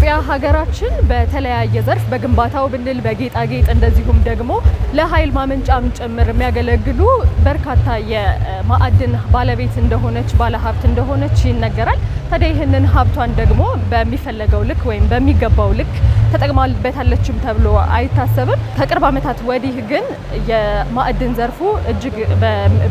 ኢትዮጵያ ሀገራችን በተለያየ ዘርፍ በግንባታው ብንል በጌጣጌጥ እንደዚሁም ደግሞ ለኃይል ማመንጫም ጭምር የሚያገለግሉ በርካታ የማዕድን ባለቤት እንደሆነች ባለሀብት እንደሆነች ይነገራል። ታዲያ ይህንን ሀብቷን ደግሞ በሚፈለገው ልክ ወይም በሚገባው ልክ ተጠቅማበታለችም ተብሎ አይታሰብም። ከቅርብ ዓመታት ወዲህ ግን የማዕድን ዘርፉ እጅግ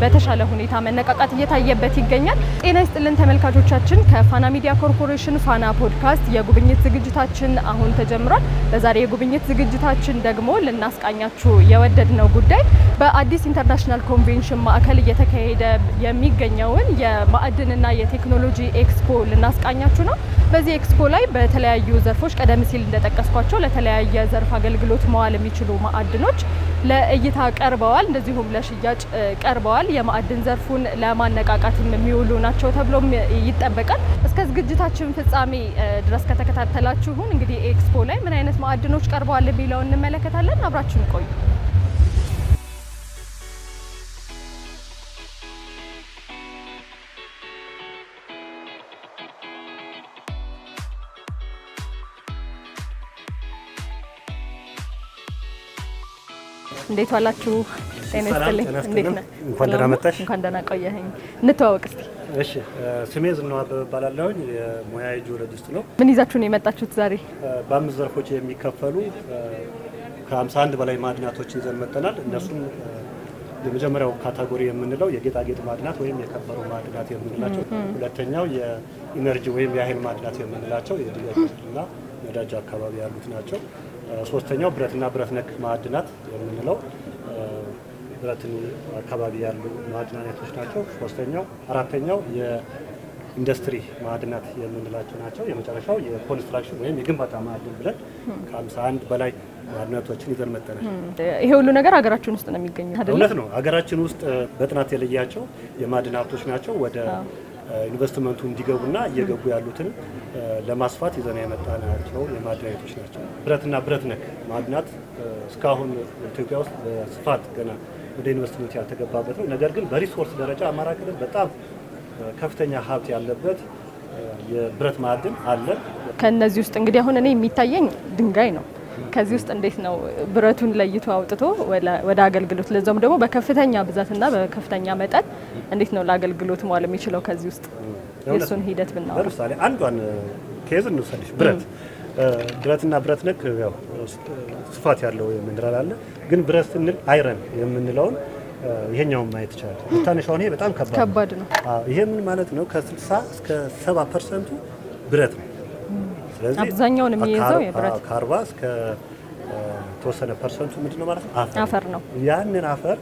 በተሻለ ሁኔታ መነቃቃት እየታየበት ይገኛል። ጤና ይስጥልን ተመልካቾቻችን፣ ከፋና ሚዲያ ኮርፖሬሽን ፋና ፖድካስት የጉብኝት ዝግጅታችን አሁን ተጀምሯል። በዛሬ የጉብኝት ዝግጅታችን ደግሞ ልናስቃኛችሁ የወደድነው ጉዳይ በአዲስ ኢንተርናሽናል ኮንቬንሽን ማዕከል እየተካሄደ የሚገኘውን የማዕድንና የቴክኖሎጂ ኤክስፖ ልናስቃኛችሁ ነው። በዚህ ኤክስፖ ላይ በተለያዩ ዘርፎች ቀደም ሲል እንደጠቀስኳቸው ለተለያየ ዘርፍ አገልግሎት መዋል የሚችሉ ማዕድኖች ለእይታ ቀርበዋል፣ እንደዚሁም ለሽያጭ ቀርበዋል። የማዕድን ዘርፉን ለማነቃቃትም የሚውሉ ናቸው ተብሎም ይጠበቃል። እስከ ዝግጅታችን ፍጻሜ ድረስ ከተከታተላችሁን እንግዲህ ኤክስፖ ላይ ምን አይነት ማዕድኖች ቀርበዋል የሚለውን እንመለከታለን። አብራችሁን ቆዩ። እንዴት ዋላችሁ? ጤና ይስጥልኝ። እንዴት ነህ? እንኳን ደህና መጣሽ። እንኳን ደህና ቆየኸኝ። እንተዋወቅ እስቲ። እሺ፣ ስሜ ዝናው አበበ እባላለሁ። የሙያዬ ጂኦሎጂስት ነው። ምን ይዛችሁ ነው የመጣችሁት ዛሬ? በአምስት ዘርፎች የሚከፈሉ ከ51 በላይ ማዕድናቶችን ይዘን መጥተናል። እነሱም የመጀመሪያው ካታጎሪ የምንለው የጌጣጌጥ ማዕድናት ወይም የከበሩ ማዕድናት የምንላቸው፣ ሁለተኛው የኢነርጂ ወይም የኃይል ማዕድናት የምንላቸው የድንጋይና ነዳጅ አካባቢ ያሉት ናቸው። ሶስተኛው ብረትና ብረት ነክ ማዕድናት የምንለው ብረትን አካባቢ ያሉ ማዕድናቶች ናቸው። አራተኛው የኢንዱስትሪ ማዕድናት የምንላቸው ናቸው። የመጨረሻው የኮንስትራክሽን ወይም የግንባታ ማዕድን ብለን ከ51 በላይ ማዕድናቶችን ይዘን መጥተናል። ይሄ ሁሉ ነገር ሀገራችን ውስጥ ነው የሚገኘው አይደል? እውነት ነው። ሀገራችን ውስጥ በጥናት የለያቸው የማዕድን ሀብቶች ናቸው። ወደ ኢንቨስትመንቱ እንዲገቡና እየገቡ ያሉትን ለማስፋት ይዘን የመጣናቸው የማዕድን አይነቶች ናቸው። ብረትና ብረት ነክ ማዕድናት እስካሁን ኢትዮጵያ ውስጥ በስፋት ገና ወደ ኢንቨስትመንት ያልተገባበት ነው። ነገር ግን በሪሶርስ ደረጃ አማራ ክልል በጣም ከፍተኛ ሀብት ያለበት የብረት ማዕድን አለ። ከነዚህ ውስጥ እንግዲህ አሁን እኔ የሚታየኝ ድንጋይ ነው። ከዚህ ውስጥ እንዴት ነው ብረቱን ለይቶ አውጥቶ ወደ አገልግሎት ለዛም ደግሞ በከፍተኛ ብዛትና በከፍተኛ መጠን እንዴት ነው ለአገልግሎት መዋል የሚችለው? ከዚህ ውስጥ የሱን ሂደት ብናወራ ለምሳሌ አንዷን ኬዝ እንውሰድሽ። ብረትና ብረት ነክ ያው ስፋት ያለው ሚነራል አለ። ግን ብረት ስንል አይረን የምንለውን ይሄኛውን ማየት ይቻላል። ብታነሻው ይሄ በጣም ከባድ ነው። ይሄ ምን ማለት ነው? ከ60 እስከ 70% ብረት ነው። ስለዚህ አብዛኛውን የሚይዘው የብረት ከ40 እስከ ተወሰነ ፐርሰንቱ ምንድነው ማለት ነው? አፈር ነው። ያንን አፈር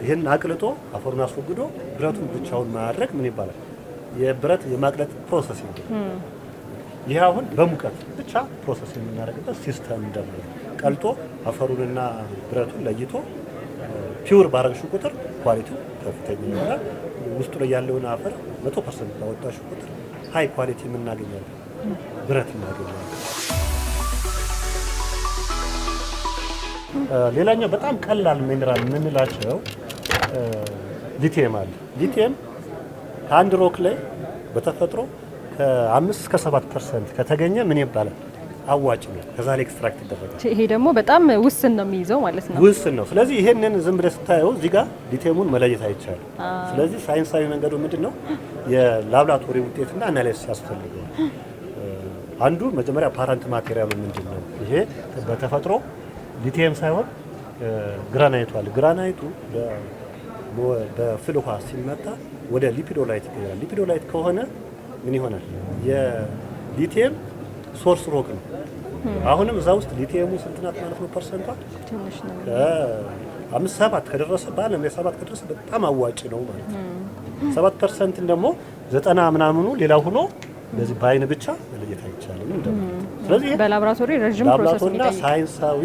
ይሄን አቅልጦ አፈሩን አስወግዶ ብረቱን ብቻውን ማድረግ ምን ይባላል? የብረት የማቅለጥ ፕሮሰሲንግ። ይሄ አሁን በሙቀት ብቻ ፕሮሰስ የምናደርግበት ሲስተም እንደሆነ ቀልጦ አፈሩንና ብረቱን ለይቶ ፒውር ባረግሽ ቁጥር ኳሊቲው ከፍተኛ ይሆናል። ውስጡ ላይ ያለውን አፈር 100% ባወጣሽ ቁጥር ሃይ ኳሊቲ የምናገኛለን ብረት እናገኛለን። ሌላኛው በጣም ቀላል ሚነራል የምንላቸው ሊቲየም አለ። ሊቲየም ከአንድ ሮክ ላይ በተፈጥሮ ከ5 እስከ 7% ከተገኘ ምን ይባላል? አዋጭ ነው። ከዛ ላይ ኤክስትራክት ይደረጋል። ይሄ ደግሞ በጣም ውስን ነው የሚይዘው ማለት ነው። ውስን ነው። ስለዚህ ይሄንን ዝም ብለህ ስታየው እዚህ ጋር ሊቲየሙን መለየት አይቻልም። ስለዚህ ሳይንሳዊ መንገዱ ምንድነው? የላብራቶሪ ውጤትና አናላይሲስ ያስፈልገዋል። አንዱ መጀመሪያ ፓራንት ማቴሪያሉ ምንድነው? ይሄ በተፈጥሮ ሊቲየም ሳይሆን ግራናይቱ አለ። ግራናይቱ በፍል ውሃ ሲመታ ወደ ሊፒዶላይት ይቀየራል። ሊፒዶላይት ከሆነ ምን ይሆናል? የሊቲየም ሶርስ ሮክ ነው። አሁንም እዛ ውስጥ ሊቲየሙ ስንት ናት ማለት ነው? ፐርሰንቷ ትንሽ ነው። 5-7 ከደረሰ በዓለም ላይ 7 ከደረሰ በጣም አዋጭ ነው ማለት ነው። 7% ደግሞ 90 ምናምኑ ሌላ ሆኖ በዚህ በአይን ብቻ መለየት አይቻልም እንደማለት። ስለዚህ በላብራቶሪ ረጅም ፕሮሰስ እና ሳይንሳዊ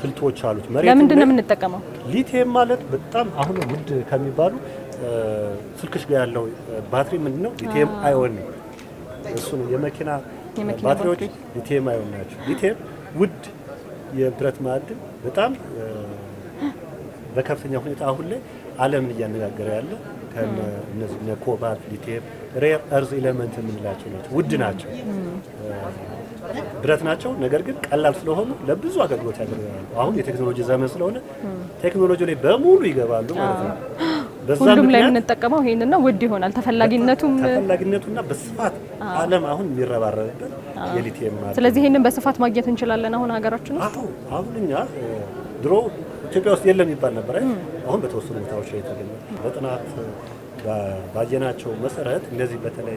ስልቶች አሉት። ለምንድን ነው የምንጠቀመው? ሊቲየም ማለት በጣም አሁን ውድ ከሚባሉ ስልክሽ ጋር ያለው ባትሪ ምንድነው? ሊቲየም አዮን ነው። እሱ ነው የመኪና ባትሪዎች ሊቲየም አዮን ናቸው። ሊቲየም ውድ የብረት ማዕድን በጣም በከፍተኛ ሁኔታ አሁን ላይ ዓለምን እያነጋገረ ያለ እነዚህ ኮባልት፣ ሊቲየም ሬር እርዝ ኤሌመንት የምንላቸው ናቸው። ውድ ናቸው። ብረት ናቸው። ነገር ግን ቀላል ስለሆኑ ለብዙ አገልግሎት ያገለግላሉ። አሁን የቴክኖሎጂ ዘመን ስለሆነ ቴክኖሎጂ ላይ በሙሉ ይገባሉ ማለት ነው። ሁሉም ላይ የምንጠቀመው ይሄንን ነው። ውድ ይሆናል ተፈላጊነቱና በስፋት ዓለም አሁን የሚረባረብበት የሊቲየም ማለት። ስለዚህ ይሄንን በስፋት ማግኘት እንችላለን አሁን ሀገራችን ውስጥ። አሁን እኛ ድሮ ኢትዮጵያ ውስጥ የለም ይባል ነበር። አሁን በተወሰኑ ቦታዎች ላይ ተገኘ። በጥናት ባየናቸው መሰረት እንደዚህ በተለይ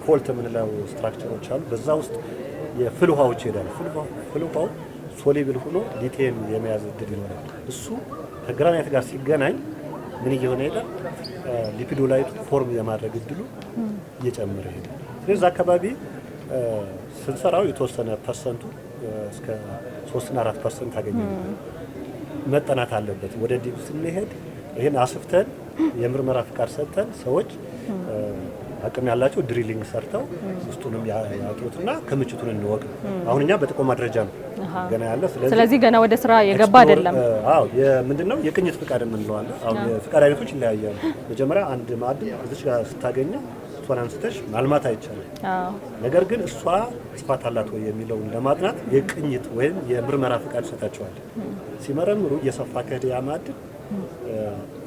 ፎልት የምንለው ስትራክቸሮች አሉ። በዛ ውስጥ የፍል ውሃዎች ይሄዳሉ። ፍል ውሃው ሶሊብል ሆኖ ሊቲየም የመያዝ እድል ይኖራል። እሱ ከግራናይት ጋር ሲገናኝ ምን እየሆነ ይሄዳል? ሊፒዶላይቱ ፎርም የማድረግ እድሉ እየጨመረ ይሄዳል። ስለዚህ አካባቢ ስንሰራው የተወሰነ ፐርሰንቱ እስከ 3-4% ታገኛለህ። መጠናት አለበት። ወደ ዲፕ ስንሄድ ይሄን አስፍተን የምርመራ ፍቃድ ሰጥተን ሰዎች አቅም ያላቸው ድሪሊንግ ሰርተው ውስጡንም ያጥሩትና ክምችቱን እንወቅ። አሁን እኛ በጥቆማ ደረጃ ነው ገና ያለ። ስለዚህ ገና ወደ ስራ የገባ አይደለም። አዎ ምንድነው የቅኝት ፍቃድ የምንለው አለ። አሁን የፍቃድ አይነቶች ይለያያሉ። መጀመሪያ አንድ ማዕድን እዚች ጋር ስታገኘ እሷን አንስተሽ ማልማት አይቻልም። ነገር ግን እሷ ስፋት አላት ወይ የሚለውን ለማጥናት የቅኝት ወይም የምርመራ ፍቃድ ሰጣቸዋል። ሲመረምሩ እየሰፋ ከሄደ ያ ማዕድን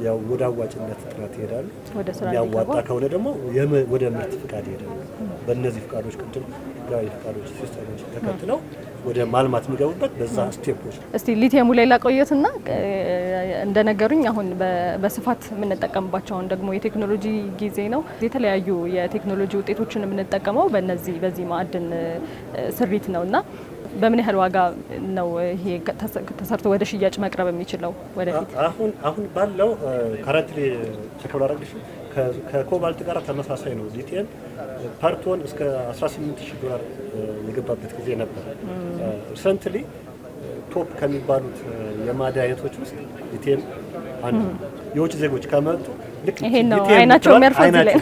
ያው ወደ አዋጭነት ጥናት ይሄዳሉ። የሚያዋጣ ከሆነ ደግሞ ወደ ምርት ፍቃድ ይሄዳሉ። በእነዚህ ፍቃዶች ቅድም ህጋዊ ፍቃዶች ሲስተሞች ተከትለው ወደ ማልማት የሚገቡበት በዛ ስቴፖች። እስቲ ሊቲየሙ ላይ ላቆየትና እንደነገሩኝ አሁን በስፋት የምንጠቀምባቸው አሁን ደግሞ የቴክኖሎጂ ጊዜ ነው። የተለያዩ የቴክኖሎጂ ውጤቶችን የምንጠቀመው በዚህ ማዕድን ስሪት ነውና በምን ያህል ዋጋ ነው ይሄ ተሰርቶ ወደ ሽያጭ መቅረብ የሚችለው ወደፊት? አሁን ባለው ካረንትሊ ቸከብ ላደርግሽ ከኮባልት ጋር ተመሳሳይ ነው። ሊቲየም ፐር ቶን እስከ $18,000 የገባበት ጊዜ ነበር። ሪሰንትሊ ቶፕ ከሚባሉት የማዕድን አይነቶች ውስጥ ሊቲየም አንዱ የውጭ ዜጎች ከመጡ ልክ ይሄን ነው አይናቸው የሚያርፈው እዚህ ላይ።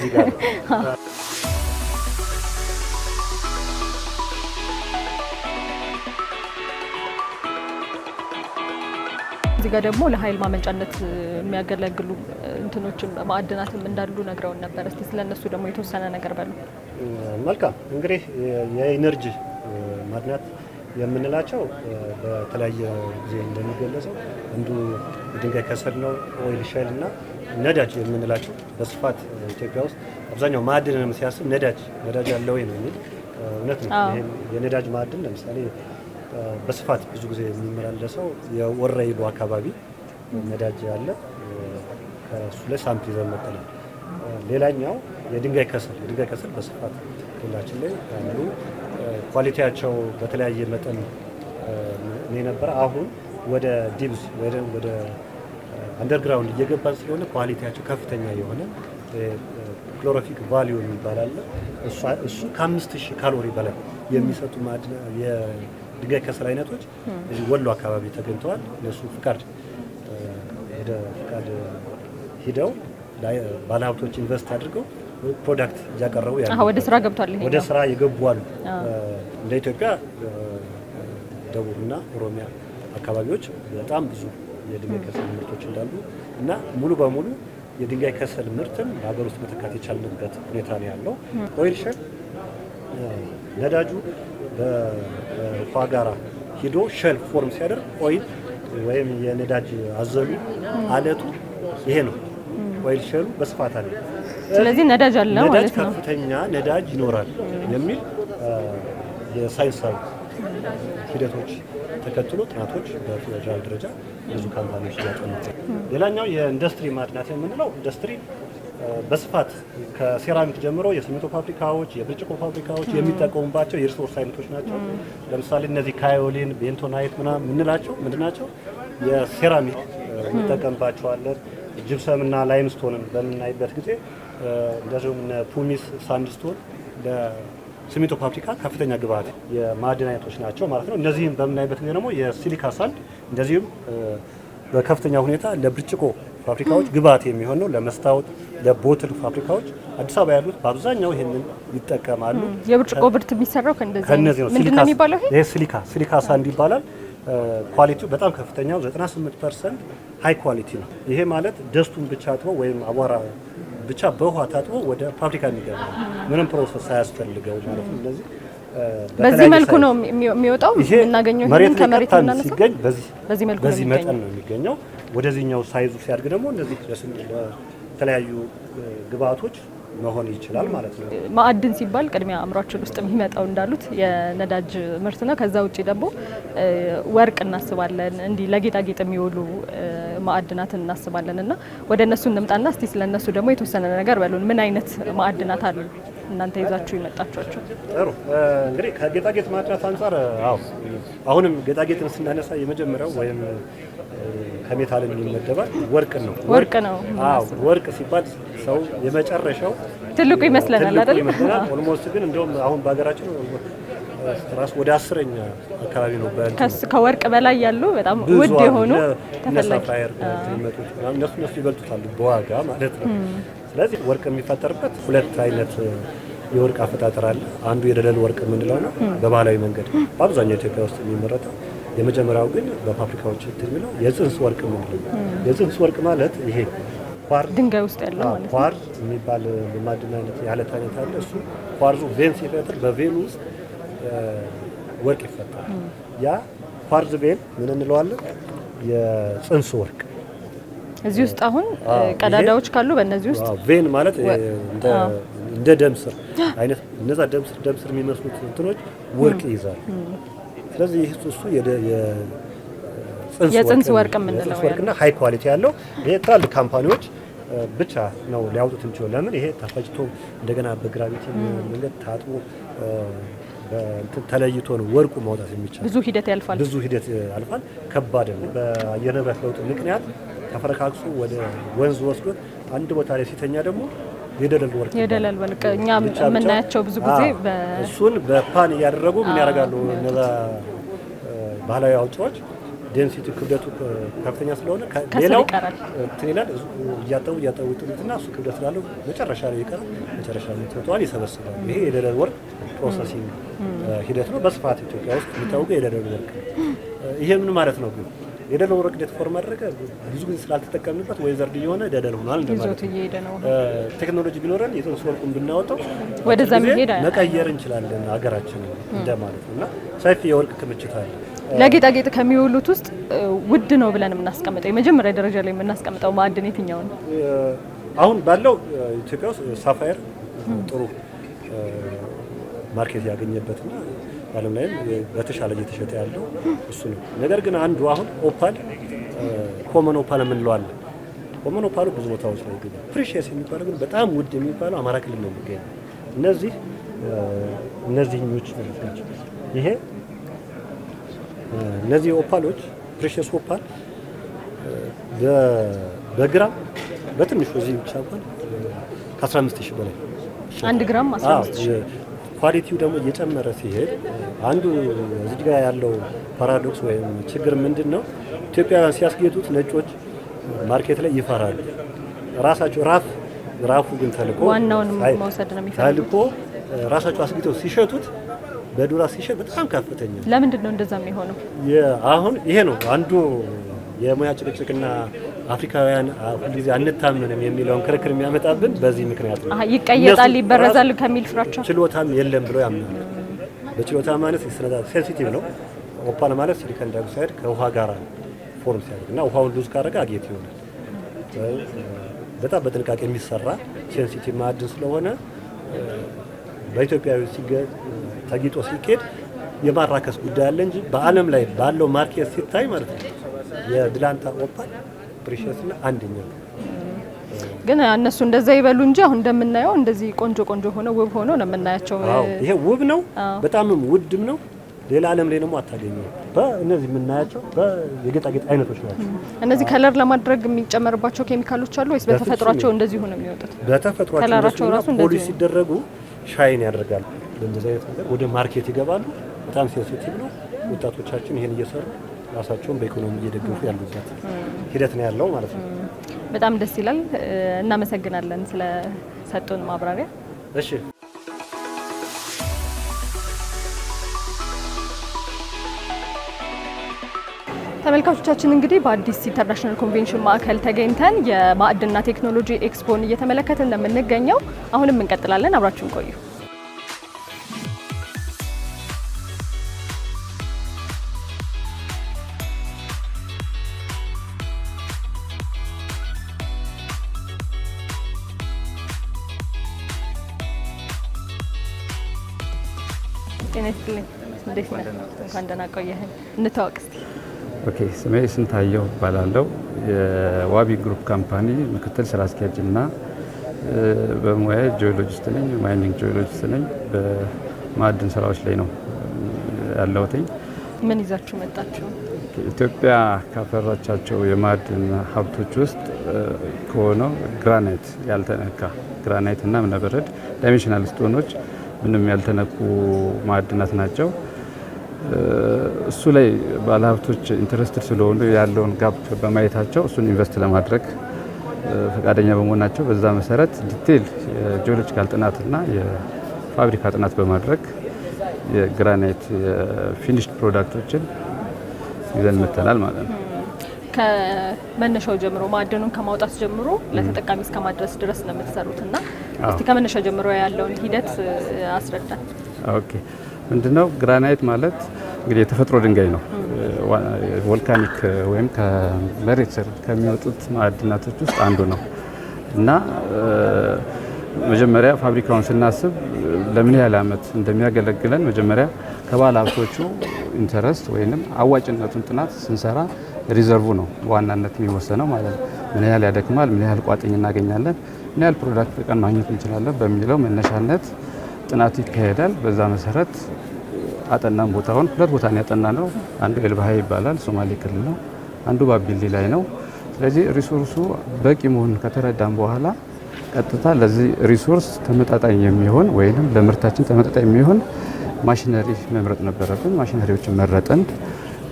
እዚህ ጋር ደግሞ ለኃይል ማመንጫነት የሚያገለግሉ እንትኖችም ማዕድናትም እንዳሉ ነግረውን ነበር። እስቲ ስለነሱ ደግሞ የተወሰነ ነገር በሉ። መልካም እንግዲህ የኢነርጂ ማዕድናት የምንላቸው በተለያየ ጊዜ እንደሚገለጸው አንዱ የድንጋይ ከሰል ነው። ኦይል ሼል እና ነዳጅ የምንላቸው በስፋት ኢትዮጵያ ውስጥ አብዛኛው ማዕድንም ሲያስብ ነዳጅ ያለ ወይ ነው የሚል እውነት ነው። ይሄ የነዳጅ ማዕድን ለምሳሌ በስፋት ብዙ ጊዜ የሚመላለሰው የወረኢሉ አካባቢ ነዳጅ ያለ ከእሱ ላይ ሳምፕል ይዘን መጥተናል። ሌላኛው የድንጋይ ከሰል በስፋት ክልላችን ላይ ያሉ ኳሊቲያቸው በተለያየ መጠን የነበረ አሁን ወደ ዲብስ ወደ አንደርግራውንድ እየገባን ስለሆነ ኳሊቲያቸው ከፍተኛ የሆነ ክሎሮፊክ ቫሊዩ የሚባል አለ። እሱ ከ5000 ካሎሪ በላይ የሚሰጡ የድንጋይ ከሰል አይነቶች እዚህ ወሎ አካባቢ ተገኝተዋል። እነሱ ፍቃድ ሂደው ባለሀብቶች ኢንቨስት አድርገው ፕሮዳክት እያቀረቡ ያሉ ወደ ስራ ገብቷል። ወደ ስራ የገቡ አሉ። እንደ ኢትዮጵያ ደቡብና ኦሮሚያ አካባቢዎች በጣም ብዙ የድንጋይ ከሰል ምርቶች እንዳሉ እና ሙሉ በሙሉ የድንጋይ ከሰል ምርትን በሀገር ውስጥ መተካት የቻልንበት ሁኔታ ነው ያለው። ኦይል ሼል ነዳጁ በውሃ ጋራ ሂዶ ሼል ፎርም ሲያደርግ ኦይል ወይም የነዳጅ አዘሉ አለቱ ይሄ ነው። ኦይል ሼሉ በስፋት አለ። ስለዚህ ነዳጅ አለ ማለት ነው። ከፍተኛ ነዳጅ ይኖራል የሚል የሳይንሳዊ ሂደቶች ተከትሎ ጥናቶች በፌደራል ደረጃ ብዙ ካምፓኒዎች ያጠኑት። ሌላኛው የኢንዱስትሪ ማዕድናት የምንለው ኢንዱስትሪ በስፋት ከሴራሚክ ጀምሮ የሲሚንቶ ፋብሪካዎች፣ የብርጭቆ ፋብሪካዎች የሚጠቀሙባቸው የሪሶርስ አይነቶች ናቸው። ለምሳሌ እነዚህ ካዮሊን፣ ቤንቶናይት ምናምን የምንላቸው ምንድናቸው? የሴራሚክ እንጠቀምባቸዋለን። ጅብሰም እና ላይምስቶንን በምናይበት ጊዜ እንደዚሁም ፑሚስ፣ ሳንድስቶን ለሲሚንቶ ፋብሪካ ከፍተኛ ግብዓት የማዕድን አይነቶች ናቸው ማለት ነው። እነዚህም በምናይበት ጊዜ ደግሞ የሲሊካ ሳንድ እንደዚሁም በከፍተኛ ሁኔታ ለብርጭቆ ፋብሪካዎች ግብዓት የሚሆን ነው። ለመስታወት፣ ለቦትል ፋብሪካዎች አዲስ አበባ ያሉት በአብዛኛው ይሄንን ይጠቀማሉ። የብርጭቆ ብርት የሚሰራው ከእንደዚህ ነው። ምንድነው የሚባለው? ይሄ ሲሊካ ሳንድ ይባላል። ኳሊቲው በጣም ከፍተኛው 98% ሃይ ኳሊቲ ነው። ይሄ ማለት ደስቱን ብቻ አጥቦ ወይም አቧራ ብቻ በውሃ ታጥቦ ወደ ፋብሪካ የሚገባ ምንም ፕሮሰስ ሳያስፈልገው ማለት ነው። እነዚህ በዚህ መልኩ ነው የሚወጣው። እናገኘው ይሄን ከመሬት እናነሳ ሲገኝ በዚህ መጠን ነው የሚገኘው። ወደዚህኛው ሳይዙ ሲያድግ ደግሞ እንደዚህ ለተለያዩ ግብአቶች መሆን ይችላል ማለት ነው። ማዕድን ሲባል ቅድሚያ አእምሯችን ውስጥ የሚመጣው እንዳሉት የነዳጅ ምርት ነው። ከዛ ውጪ ደግሞ ወርቅ እናስባለን፣ እንዲህ ለጌጣጌጥ የሚውሉ ማዕድናትን እናስባለን እና ወደ እነሱ እንምጣና እስቲ ስለነሱ ደግሞ የተወሰነ ነገር በሉን። ምን አይነት ማዕድናት አሉ እናንተ ይዛችሁ ይመጣችኋቸው? ጥሩ እንግዲህ ከጌጣጌጥ ማዕድናት አንፃር አሁንም ጌጣጌጥን ስናነሳ የመጀመሪያው ወይም ከሜታል የሚመደባል ወርቅ ነው። ወርቅ ሲባል ሰው የመጨረሻው ትልቁ ይመስለናል አይደል? ኦልሞስት ግን እንደውም አሁን በሀገራችን ራስ ወደ 10ኛ አካባቢ ነው። ከወርቅ በላይ ያሉ በጣም ውድ የሆኑ ተፈላጊ እነሱ ይበልጡታል በዋጋ ማለት ነው። ስለዚህ ወርቅ የሚፈጠርበት ሁለት አይነት የወርቅ አፈጣጠር አለ። አንዱ የደለል ወርቅ የምንለው ነው፣ በባህላዊ መንገድ በአብዛኛው ኢትዮጵያ ውስጥ የሚመረተው። የመጀመሪያው ግን በፋብሪካዎች የሚለው የጽንስ ወርቅ የምንለው። የጽንስ ወርቅ ማለት ይሄ ድንጋይ ውስጥ ያለው ማለት ነው። ኳርዝ የሚባል የማዕድን አይነት የአለት አይነት አለ። እሱ ኳርዙ ቬን ሲፈጥር በቬኑ ውስጥ ወርቅ ይፈጠራል። ያ ኳርዝ ቬን ምን እንለዋለን? የጽንስ ወርቅ። እዚህ ውስጥ አሁን ቀዳዳዎች ካሉ በእነዚህ ውስጥ ቬን ማለት እንደ ደም ስር አይነት እነዛ ደም ስር የሚመስሉት እንትኖች ወርቅ ይይዛሉ። ስለዚህ እሱ የጽንስ ወርቅ የምንለው ወርቅና ሃይ ኳሊቲ ያለው ይሄ ትላልቅ ካምፓኒዎች ብቻ ነው ሊያወጡት የሚችለው። ለምን? ይሄ ተፈጭቶ እንደገና በግራቪቲ መንገድ ታጥቦ ተለይቶ ነው ወርቁ ማውጣት የሚቻለው። ብዙ ሂደት ያልፋል። ከባድ ነው። በአየር ንብረት ለውጥ ምክንያት ተፈረካክሶ ወደ ወንዝ ወስዶት አንድ ቦታ ላይ ሲተኛ ደግሞ የደለል ወርቅ እኛ የምናያቸው ብዙ ጊዜ እሱን በፓን እያደረጉ ምን ያደርጋሉ? እነዛ ባህላዊ አውጪዎች ዴንሲቲ ክብደቱ ከፍተኛ ስለሆነ ሌላው እንትን ይላል። እያጠቡ ይጥሉትና እሱ ክብደት ስላለው መጨረሻ ላይ ይቀራል። መጨረሻ ላይ ተቷል ይሰበስባሉ። ይሄ የደለል ወርቅ ፕሮሰሲንግ ሂደት ነው። በስፋት ኢትዮጵያ ውስጥ የሚታወቀው የደለል ወርቅ። ይሄ ምን ማለት ነው ግን? የደለል ወርቅ ዲፎርም ማድረግ ብዙ ጊዜ ስላልተጠቀምንበት ወይ ዘርድ የሆነ ደለል ሆኗል እንደማለት ነው። ቴክኖሎጂ ቢኖረን የጽንስ ወርቁን ብናወጣው ወደዛ መሄድ መቀየር እንችላለን ሀገራችንን እንደማለት ነው። እና ሰፊ የወርቅ ክምችት አለ። ለጌጣጌጥ ከሚውሉት ውስጥ ውድ ነው ብለን የምናስቀምጠው የመጀመሪያ ደረጃ ላይ የምናስቀምጠው ማዕድን የትኛው ነው? አሁን ባለው ኢትዮጵያ ውስጥ ሳፋየር ጥሩ ማርኬት ያገኘበትና ዓለም ላይም በተሻለ እየተሸጠ ያለው እሱ ነው። ነገር ግን አንዱ አሁን ኦፓል ኮመን ኦፓል የምንለው አለ። ኮመን ኦፓሉ ብዙ ቦታዎች ላይ ይገኛል። ፕሪሺየስ የሚባለው ግን በጣም ውድ የሚባለው አማራ ክልል ነው የሚገኘው። እነዚህኞች ናቸው። ይሄ እነዚህ ኦፓሎች ፕሪሺየስ ኦፓል በግራም በትንሹ እዚህ ብቻ እንኳን ከ15000 በላይ 1 ግራም 15000። ኳሊቲው ደግሞ እየጨመረ ሲሄድ አንዱ እዚህ ጋር ያለው ፓራዶክስ ወይም ችግር ምንድን ነው? ኢትዮጵያውያን ሲያስጌጡት ነጮች ማርኬት ላይ ይፈራሉ። ራሳቸው ራፉ ግን ተልቆ ዋናውን መውሰድ ነው የሚፈልጉት። ተልቆ ራሳቸው አስጌጠው ሲሸጡት በዶላር ሲሸጥ በጣም ከፍተኛ። ለምንድን ነው እንደዛ የሚሆነው? አሁን ይሄ ነው አንዱ የሙያ ጭቅጭቅና አፍሪካውያን ሁልጊዜ አንታመንም የሚለውን ክርክር የሚያመጣብን በዚህ ምክንያት ነው። ይቀየጣል፣ ይበረዛል ከሚል ፍራቻ ችሎታም የለም ብለው ያምናሉ። በችሎታ ማለት ሴንሲቲቭ ነው። ኦፓል ማለት ሲሊከን ዳይኦክሳይድ ከውሃ ጋር ፎርም ሲያደርግ እና ውሃውን ሉዝ ካደረገ አጌት ይሆናል። በጣም በጥንቃቄ የሚሰራ ሴንሲቲቭ ማዕድን ስለሆነ በኢትዮጵያዊ ተጊጦ ሲኬድ የማራከስ ጉዳይ አለ እንጂ በዓለም ላይ ባለው ማርኬት ሲታይ ማለት ነው የድላንታ ኦፓል ፕሪሺየስ እና አንደኛ ነው። ግን እነሱ እንደዛ ይበሉ እንጂ አሁን እንደምናየው እንደዚህ ቆንጆ ሆነው ውብ ሆነው ነው የምናያቸው። ይሄ ውብ ነው፣ በጣምም ውድም ነው። ሌላ ዓለም ላይ ደግሞ አታገኘው። በእነዚህ የምናያቸው የጌጣጌጥ አይነቶች ናቸው። እነዚህ ከለር ለማድረግ የሚጨመርባቸው ኬሚካሎች አሉ ወይስ በተፈጥሯቸው እንደዚህ ሆነ የሚወጡት? በተፈጥሯቸው ራሱ ፖሊሽ ሲደረጉ ሻይን ያደርጋሉ። እንደዚህ አይነት ነገር ወደ ማርኬት ይገባሉ። በጣም ሴንሲቲቭ ነው። ወጣቶቻችን ይሄን እየሰሩ ራሳቸውን በኢኮኖሚ እየደገፉ ያሉበት ሂደት ነው ያለው ማለት ነው። በጣም ደስ ይላል። እናመሰግናለን ስለሰጡን ማብራሪያ። እሺ ተመልካቾቻችን እንግዲህ በአዲስ ኢንተርናሽናል ኮንቬንሽን ማዕከል ተገኝተን የማዕድንና ቴክኖሎጂ ኤክስፖን እየተመለከትን ነው የምንገኘው። አሁንም እንቀጥላለን። አብራችሁን ቆዩ። ጤና ይስጥልኝ። እንዴት ነህ? እንኳን ደህና ቆየኸኝ። እንተዋወቅ እስቲ። ኦኬ፣ ስሜ ስንታየው እባላለሁ። የዋቢ ግሩፕ ካምፓኒ ምክትል ስራ አስኪያጅ እና በሙያ ጂኦሎጂስት ነኝ። ማይኒንግ ጂኦሎጂስት ነኝ። በማዕድን ስራዎች ላይ ነው ያለሁት። ምን ይዛችሁ መጣችሁ? ኢትዮጵያ ካፈራቻቸው የማዕድን ሀብቶች ውስጥ ከሆነው ግራናይት ያልተነካ ግራናይት እና እምነበረድ ዳይሜንሽናል ስቶኖች ምንም ያልተነኩ ማዕድናት ናቸው። እሱ ላይ ባለሀብቶች ኢንተረስትድ ስለሆኑ ያለውን ጋፕ በማየታቸው እሱን ኢንቨስት ለማድረግ ፈቃደኛ በመሆናቸው በዛ መሰረት ዲቴይል የጂኦሎጂካል ጥናትና የፋብሪካ ጥናት በማድረግ የግራናይት የፊኒሽድ ፕሮዳክቶችን ይዘን መጥተናል ማለት ነው። ከመነሻው ጀምሮ ማዕድኑን ከማውጣት ጀምሮ ለተጠቃሚ እስከ ማድረስ ድረስ ነው የምትሰሩት እና እስቲ ከመነሻው ጀምሮ ያለውን ሂደት አስረዳን። ኦኬ፣ ምንድነው ግራናይት ማለት? እንግዲህ የተፈጥሮ ድንጋይ ነው። ቮልካኒክ ወይም ከመሬት ስር ከሚወጡት ማዕድናቶች ውስጥ አንዱ ነው እና መጀመሪያ ፋብሪካውን ስናስብ ለምን ያህል ዓመት እንደሚያገለግለን መጀመሪያ ከባለ ሀብቶቹ ኢንተረስት ወይም አዋጭነቱን ጥናት ስንሰራ ሪዘርቭ ነው በዋናነት የሚወሰነው ማለት ነው። ምን ያህል ያደክማል፣ ምን ያህል ቋጥኝ እናገኛለን፣ ምን ያህል ፕሮዳክት በቀን ማግኘት እንችላለን በሚለው መነሻነት ጥናቱ ይካሄዳል። በዛ መሰረት አጠናን። ቦታውን ሁለት ቦታ ነው ያጠና ነው። አንዱ ኤልባሃ ይባላል ሶማሌ ክልል ነው። አንዱ ባቢሊ ላይ ነው። ስለዚህ ሪሶርሱ በቂ መሆኑን ከተረዳን በኋላ ቀጥታ ለዚህ ሪሶርስ ተመጣጣኝ የሚሆን ወይም ለምርታችን ተመጣጣኝ የሚሆን ማሽነሪ መምረጥ ነበረብን። ማሽነሪዎችን መረጥን።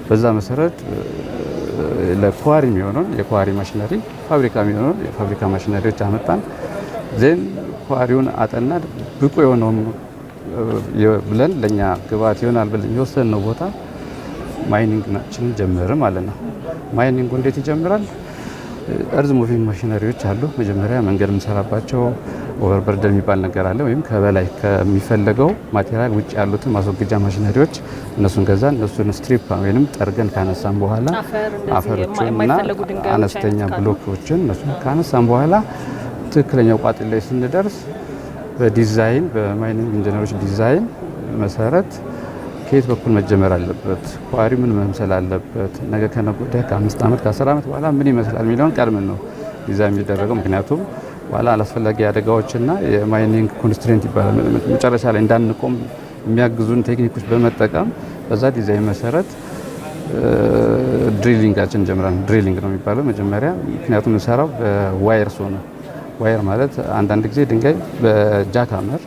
በዛ መሰረት ለኳሪ የሚሆነውን የኳሪ ማሽነሪ፣ ፋብሪካ የሚሆነውን የፋብሪካ ማሽነሪዎች አመጣን። ዜን ኳሪውን አጠና። ብቁ የሆነውን ብለን ለኛ ግብአት ይሆናል ብለን የወሰንነው ቦታ ማይኒንግናችንን ጀመርን ማለት ነው። ማይኒንጉ እንዴት ይጀምራል? እርዝ ሙቪንግ ማሽነሪዎች አሉ። መጀመሪያ መንገድ የምንሰራባቸው ኦቨርበርደን የሚባል ነገር አለ። ወይም ከበላይ ከሚፈለገው ማቴሪያል ውጭ ያሉትን ማስወገጃ ማሽነሪዎች እነሱን ገዛን። እነሱን ስትሪፕ ወይም ጠርገን ካነሳን በኋላ አፈሮችንና አነስተኛ ብሎኮችን እነሱን ካነሳን በኋላ ትክክለኛው ቋጥ ላይ ስንደርስ በዲዛይን በማይኒንግ ኢንጂነሮች ዲዛይን መሰረት ከየት በኩል መጀመር አለበት፣ ኳሪ ምን መምሰል አለበት፣ ነገ ከነገ ወዲያ ከ5 ዓመት ከ10 ዓመት በኋላ ምን ይመስላል የሚለውን ቀድመን ነው ዲዛይን የሚደረገው። ምክንያቱም በኋላ አላስፈላጊ አደጋዎችና የማይኒንግ ኮንስትሬንት ይባላል መጨረሻ ላይ እንዳንቆም የሚያግዙን ቴክኒኮች በመጠቀም በዛ ዲዛይን መሰረት ድሪሊንጋችን ጀምረን። ድሪሊንግ ነው የሚባለው መጀመሪያ። ምክንያቱም እንሰራው በዋየር ሶ ነው። ዋየር ማለት አንዳንድ ጊዜ ድንጋይ በጃክሃመር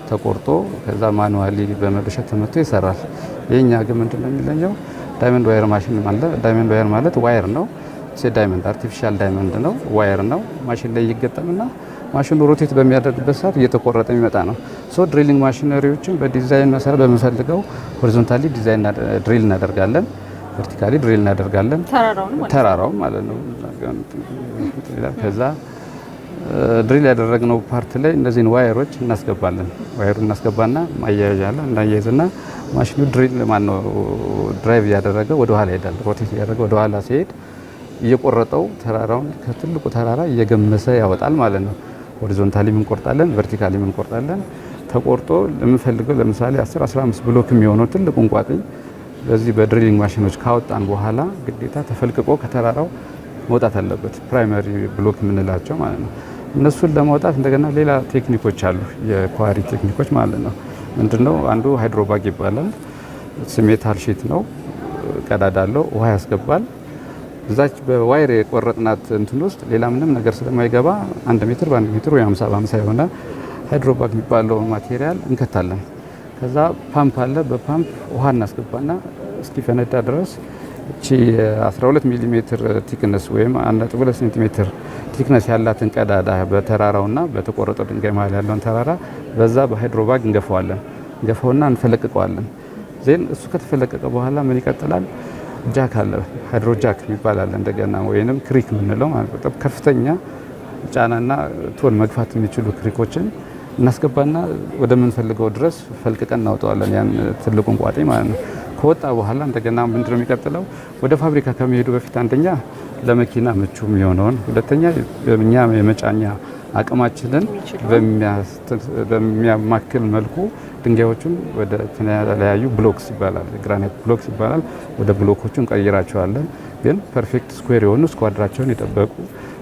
ተቆርጦ ከዛ ማኑዋሊ በመዶሻ ተመቶ ይሰራል። የኛ ግን ምንድነው የሚለኘው ዳይመንድ ዋየር ማሽን ማለት ዳይመንድ ዋየር ማለት ዋየር ነው። ዳይመንድ አርቲፊሻል ዳይመንድ ነው፣ ዋየር ነው። ማሽን ላይ ይገጠምና ማሽኑ ሮቴት በሚያደርግበት ሰዓት እየተቆረጠ የሚመጣ ነው። ሶ ድሪሊንግ ማሽነሪዎችን በዲዛይን መሰረት በምንፈልገው ሆሪዞንታሊ ዲዛይን ድሪል እናደርጋለን፣ ቨርቲካሊ ድሪል እናደርጋለን። ተራራው ማለት ነው። ከዛ ድሪል ያደረግነው ፓርት ላይ እነዚህን ዋየሮች እናስገባለን። ዋየሩን እናስገባና ማያያዣለን እናያይዝና ማሽኑ ድሪል ማነው ድራይቭ እያደረገ ወደ ኋላ ይሄዳል። ሮቴት እያደረገ ወደ ኋላ ሲሄድ እየቆረጠው ተራራውን ከትልቁ ተራራ እየገመሰ ያወጣል ማለት ነው። ሆሪዞንታሊ እንቆርጣለን፣ ቨርቲካሊ እንቆርጣለን። ተቆርጦ ለምንፈልገው ለምሳሌ 10 15 ብሎክ የሚሆነው ትልቁን ቋጥኝ በዚህ በድሪሊንግ ማሽኖች ካወጣን በኋላ ግዴታ ተፈልቅቆ ከተራራው መውጣት አለበት። ፕራይመሪ ብሎክ የምንላቸው ማለት ነው። እነሱን ለማውጣት እንደገና ሌላ ቴክኒኮች አሉ፣ የኳሪ ቴክኒኮች ማለት ነው። ምንድነው? አንዱ ሃይድሮባግ ይባላል። ሜታል ሺት ነው፣ ቀዳዳ አለው፣ ውሃ ያስገባል። እዛች በዋይር የቆረጥናት እንትን ውስጥ ሌላ ምንም ነገር ስለማይገባ 1 ሜትር በ1 ሜትር ወይ 50 በ50 የሆነ ሃይድሮባግ የሚባለው ማቴሪያል እንከታለን። ከዛ ፓምፕ አለ። በፓምፕ ውሃ እናስገባና እስኪፈነዳ ድረስ እቺ 12 ሚሊ ሜትር ቲክነስ ወይም 1.2 ሴንቲሜትር ቲክነስ ያላትን ቀዳዳ በተራራውና በተቆረጠው ድንጋይ መሀል ያለውን ተራራ በዛ በሃይድሮባግ እንገፋዋለን። እንገፋውና እንፈለቅቀዋለን። ዜን እሱ ከተፈለቀቀ በኋላ ምን ይቀጥላል? ጃክ አለ፣ ሃይድሮ ጃክ የሚባል አለ እንደገና፣ ወይንም ክሪክ የምንለው ማለት ነው። ከፍተኛ ጫናና ቶን መግፋት የሚችሉ ክሪኮችን እናስገባና ወደምንፈልገው ድረስ ፈልቅቀን እናወጣዋለን። ያን ትልቁን ቋጤ ማለት ነው። ከወጣ በኋላ እንደገና ምንድነው የሚቀጥለው? ወደ ፋብሪካ ከመሄዱ በፊት አንደኛ ለመኪና ምቹ የሚሆነውን፣ ሁለተኛ እኛ የመጫኛ አቅማችንን በሚያማክል መልኩ ድንጋዮቹን ወደ ተለያዩ ብሎክስ ይባላል፣ ግራናይት ብሎክስ ይባላል። ወደ ብሎኮቹ እንቀይራቸዋለን። ግን ፐርፌክት ስኩዌር የሆኑ ስኳድራቸውን የጠበቁ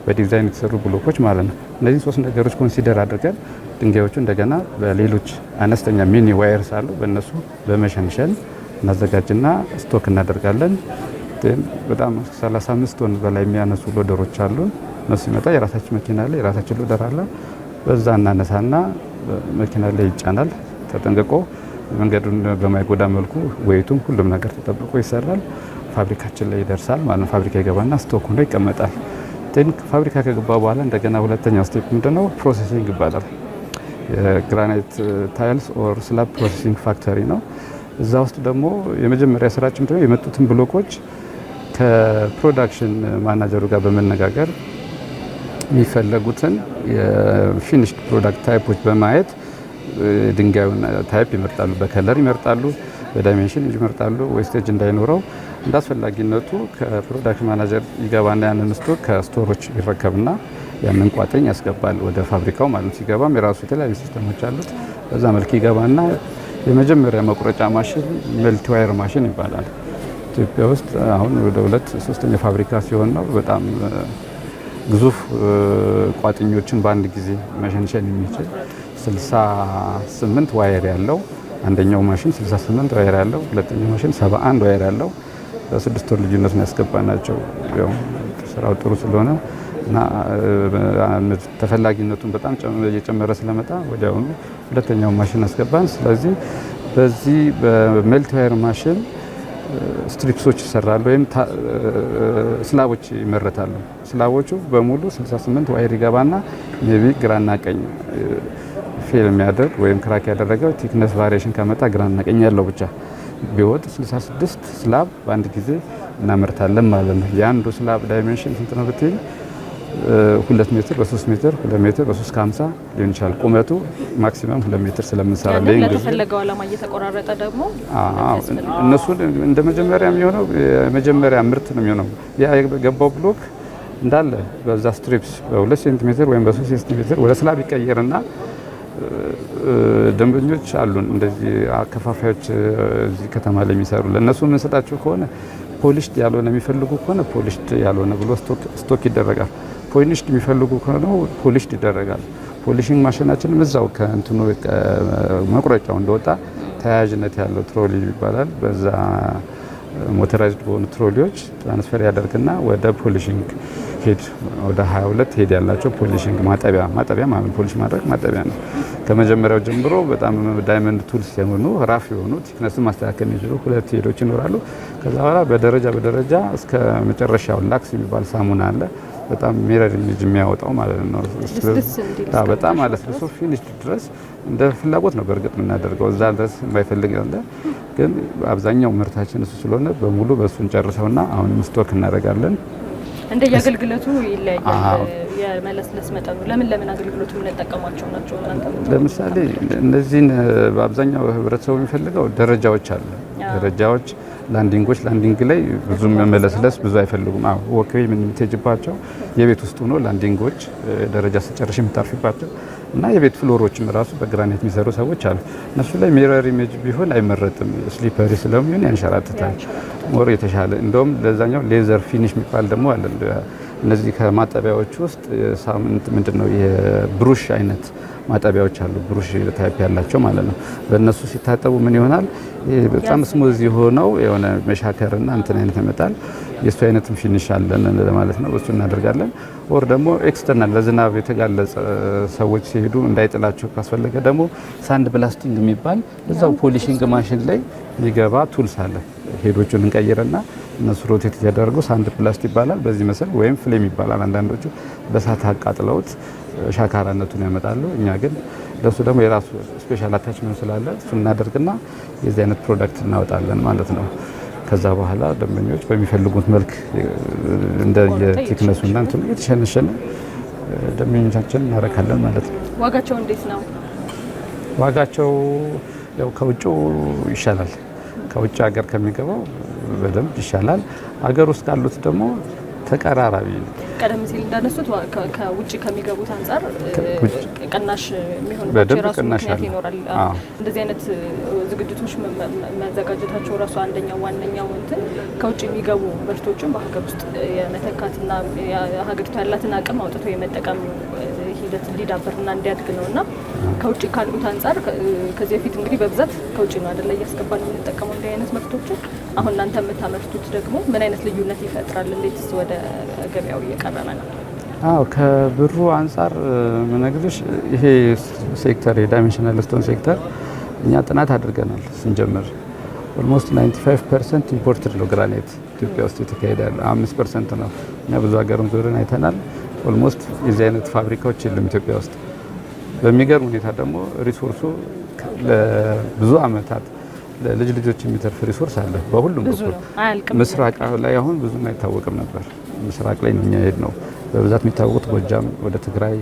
በዲዛይን የተሰሩ ብሎኮች ማለት ነው። እነዚህ ሶስት ነገሮች ኮንሲደር አድርገን ድንጋዮቹ እንደገና በሌሎች አነስተኛ ሚኒ ዋየርስ አሉ፣ በእነሱ በመሸንሸን እናዘጋጅና ስቶክ እናደርጋለን። በጣም 35 ቶን በላይ የሚያነሱ ሎደሮች አሉ። እነሱ ሲመጣ የራሳችን መኪና ላይ የራሳችን ሎደር አለ። በዛ እናነሳና መኪና ላይ ይጫናል። ተጠንቅቆ መንገዱን በማይጎዳ መልኩ ወይቱም ሁሉም ነገር ተጠብቆ ይሰራል። ፋብሪካችን ላይ ይደርሳል ማለት ነው። ፋብሪካ ይገባና ስቶክ ሆኖ ይቀመጣል። ፋብሪካ ከገባ በኋላ እንደገና ሁለተኛው ስቴፕ ምንድነው? ፕሮሴሲንግ ይባላል። የግራናይት ታይልስ ኦር ስላብ ፕሮሴሲንግ ፋክተሪ ነው። እዛ ውስጥ ደግሞ የመጀመሪያ ስራችን ምንድነው? የመጡትን ብሎኮች ከፕሮዳክሽን ማናጀሩ ጋር በመነጋገር የሚፈለጉትን የፊኒሽድ ፕሮዳክት ታይፖች በማየት ድንጋዩን ታይፕ ይመርጣሉ። በከለር ይመርጣሉ፣ በዳይሜንሽን ይመርጣሉ። ዌስቴጅ እንዳይኖረው እንደ አስፈላጊነቱ ከፕሮዳክሽን ማናጀር ይገባና ያንን ስቶክ ከስቶሮች ይረከብና ያንን ቋጥኝ ያስገባል ወደ ፋብሪካው ማለት ነው። ሲገባም የራሱ የተለያዩ ሲስተሞች አሉት። በዛ መልክ ይገባና የመጀመሪያ መቁረጫ ማሽን መልቲ ዋየር ማሽን ይባላል። ኢትዮጵያ ውስጥ አሁን ወደ 2/3ኛ ፋብሪካ ሲሆን ነው። በጣም ግዙፍ ቋጥኞችን በአንድ ጊዜ መሸንሸን የሚችል 68 ዋየር ያለው አንደኛው ማሽን 68 ዋየር ያለው፣ ሁለተኛው ማሽን 71 ዋየር ያለው በ6 ወር ልዩነት ነው ያስገባናቸው። ያው ስራው ጥሩ ስለሆነ እና ተፈላጊነቱን በጣም እየጨመረ ስለመጣ ወዲያውኑ ሁለተኛው ማሽን አስገባን። ስለዚህ በዚህ በመልቲ ዋየር ማሽን ስትሪፕሶች ይሰራሉ ወይም ስላቦች ይመረታሉ። ስላቦቹ በሙሉ 68 ዋየር ይገባና ሜቢ ግራና ቀኝ ፌል የሚያደርግ ወይም ክራክ ያደረገው ቲክነስ ቫሪዬሽን ከመጣ ግራና ቀኝ ያለው ብቻ ቢወጥ 66 ስላብ በአንድ ጊዜ እናመርታለን ማለት ነው። የአንዱ ስላብ ዳይሜንሽን ስንት ነው ብትይ 2 ሜትር በ3 ሜትር 2 ሜትር በ3.50 ሊሆን ይችላል። ቁመቱ ማክሲመም 2 ሜትር ስለምንሰራ ለተፈለገው ዓላማ እየተቆራረጠ ደግሞ እነሱ እንደ መጀመሪያ የሚሆነው የመጀመሪያ ምርት ነው የሚሆነው። ያ የገባው ብሎክ እንዳለ በዛ ስትሪፕስ በ2 ሴንቲሜትር ወይም በ3 ሴንቲሜትር ወደ ስላብ ይቀየርና ደንበኞች አሉን እንደዚህ አከፋፋዮች እዚህ ከተማ ላይ የሚሰሩ ለነሱ የምንሰጣቸው ከሆነ ፖሊሽድ ያልሆነ የሚፈልጉ ከሆነ ፖሊሽድ ያልሆነ ብሎ ስቶክ ይደረጋል። ፖሊሽድ የሚፈልጉ ከሆነ ፖሊሽድ ይደረጋል። ፖሊሽንግ ማሽናችንም እዛው ከእንትኑ መቁረጫው እንደወጣ ተያያዥነት ያለው ትሮሊ ይባላል። በዛ ሞተራይዝድ በሆኑ ትሮሊዎች ትራንስፈር ያደርግና ወደ ፖሊሽንግ ሄድ ወደ 22 ሄድ ያላቸው ፖሊሽንግ ማጠቢያ ማለት ፖሊሽ ማድረግ ማጠቢያ ነው። ከመጀመሪያው ጀምሮ በጣም ዳይመንድ ቱልስ የሆኑ ራፍ የሆኑ ቲክነስን ማስተካከል የሚችሉ 2 ሄዶች ይኖራሉ። ከዛ በኋላ በደረጃ እስከ መጨረሻው ላክስ የሚባል ሳሙና አለ። በጣም ሚረር ኢሜጅ የሚያወጣው ማለት ነው። በጣም አለስልሶ ፊኒሽድ ድረስ እንደ ፍላጎት ነው በእርግጥ የምናደርገው። እዛ ድረስ የማይፈልግ ያለ ግን አብዛኛው ምርታችን እሱ ስለሆነ በሙሉ በእሱ እንጨርሰውና አሁንም ስቶክ እናደርጋለን። እንደ የአገልግሎቱ ይለያያል። የመለስለስ መጠኑ ለምን አገልግሎቱ የምንጠቀማቸው ናቸው? ለምሳሌ እነዚህን በአብዛኛው ህብረተሰቡ የሚፈልገው ደረጃዎች አሉ። ደረጃዎች ላንዲንግ ላይ ብዙ መለስለስ ብዙ አይፈልጉም። ወክዌ ምን የምትሄጅባቸው የቤት ውስጥ ሆኖ ላንዲንጎች ደረጃ ስጨርሽ የምታርፊባቸው እና የቤት ፍሎሮችም ራሱ በግራናይት የሚሰሩ ሰዎች አሉ። እነሱ ላይ ሚረር ኢሜጅ ቢሆን አይመረጥም። ስሊፐሪ ስለሚሆን ያንሸራትታል። ሞር የተሻለ እንደውም ለዛኛው ሌዘር ፊኒሽ የሚባል ደግሞ አለ። እነዚህ ከማጠቢያዎች ውስጥ ሳምንት ምንድነው የብሩሽ አይነት ማጠቢያዎች አሉ። ብሩሽ ታይፕ ያላቸው ማለት ነው። በእነሱ ሲታጠቡ ምን ይሆናል? በጣም ስሙዝ የሆነው የሆነ መሻከርና እንትን አይነት ይመጣል። የሱ አይነትም ፊኒሽ አለን ማለት ነው። እሱ እናደርጋለን። ወር ደግሞ ኤክስተርናል ለዝናብ የተጋለጸ ሰዎች ሲሄዱ እንዳይጥላቸው ካስፈለገ ደግሞ ሳንድ ብላስቲንግ የሚባል እዛው ፖሊሽንግ ማሽን ላይ የሚገባ ቱልስ አለ። ሄዶቹን እንቀይርና እነሱ ሮቴት እያደረጉ ሳንድ ፕላስት ይባላል። በዚህ መሰል ወይም ፍሌም ይባላል። አንዳንዶቹ በሳት አቃጥለውት ሻካራነቱን ያመጣሉ። እኛ ግን ለሱ ደግሞ የራሱ ስፔሻል አታችመንት ስላለ እሱ እናደርግና የዚህ አይነት ፕሮዳክት እናወጣለን ማለት ነው። ከዛ በኋላ ደንበኞች በሚፈልጉት መልክ እንደ የቴክነሱና እንትኑ የተሸነሸነ ደንበኞቻችን እናረካለን ማለት ነው። ዋጋቸው እንዴት ነው? ዋጋቸው ያው ከውጭው ይሻላል። ከውጭ ሀገር ከሚገባው በደንብ ይሻላል። ሀገር ውስጥ ካሉት ደግሞ ተቀራራቢ ነው። ቀደም ሲል እንዳነሱት ከውጭ ከሚገቡት አንጻር ቅናሽ የሚሆንባቸው የራሱ ምክንያት ይኖራል። እንደዚህ አይነት ዝግጅቶች መዘጋጀታቸው ራሱ አንደኛው ዋነኛው እንትን ከውጭ የሚገቡ ምርቶችን በሀገር ውስጥ የመተካትና ሀገሪቱ ያላትን አቅም አውጥቶ የመጠቀም ሂደት እንዲዳብርና እንዲያድግ ነው እና ከውጭ ካሉት አንጻር ከዚህ በፊት እንግዲህ በብዛት ከውጭ ነው አይደለ እያስገባን የምንጠቀመው እንዲህ አይነት ምርቶችን። አሁን እናንተ የምታመርቱት ደግሞ ምን አይነት ልዩነት ይፈጥራል? እንዴትስ ወደ ገበያው እየቀረበ ነው? ከብሩ አንጻር ምነግርሽ ይሄ ሴክተር የዳይሜንሽናል ስቶን ሴክተር እኛ ጥናት አድርገናል ስንጀምር። ኦልሞስት 95% ኢምፖርትድ ነው ግራናይት ኢትዮጵያ ውስጥ የተካሄደ ያለ 5% ነው። እኛ ብዙ ሀገርም ዞርን አይተናል። ኦልሞስት የዚህ አይነት ፋብሪካዎች የለም ኢትዮጵያ ውስጥ። በሚገርም ሁኔታ ደግሞ ሪሶርሱ ለብዙ አመታት ለልጅ ልጆች የሚተርፍ ሪሶርስ አለ በሁሉም በኩል። ምስራቅ ላይ አሁን ብዙም አይታወቅም ነበር። ምስራቅ ላይ ነው እኛ ሄድ ነው በብዛት የሚታወቁት ጎጃም፣ ወደ ትግራይ፣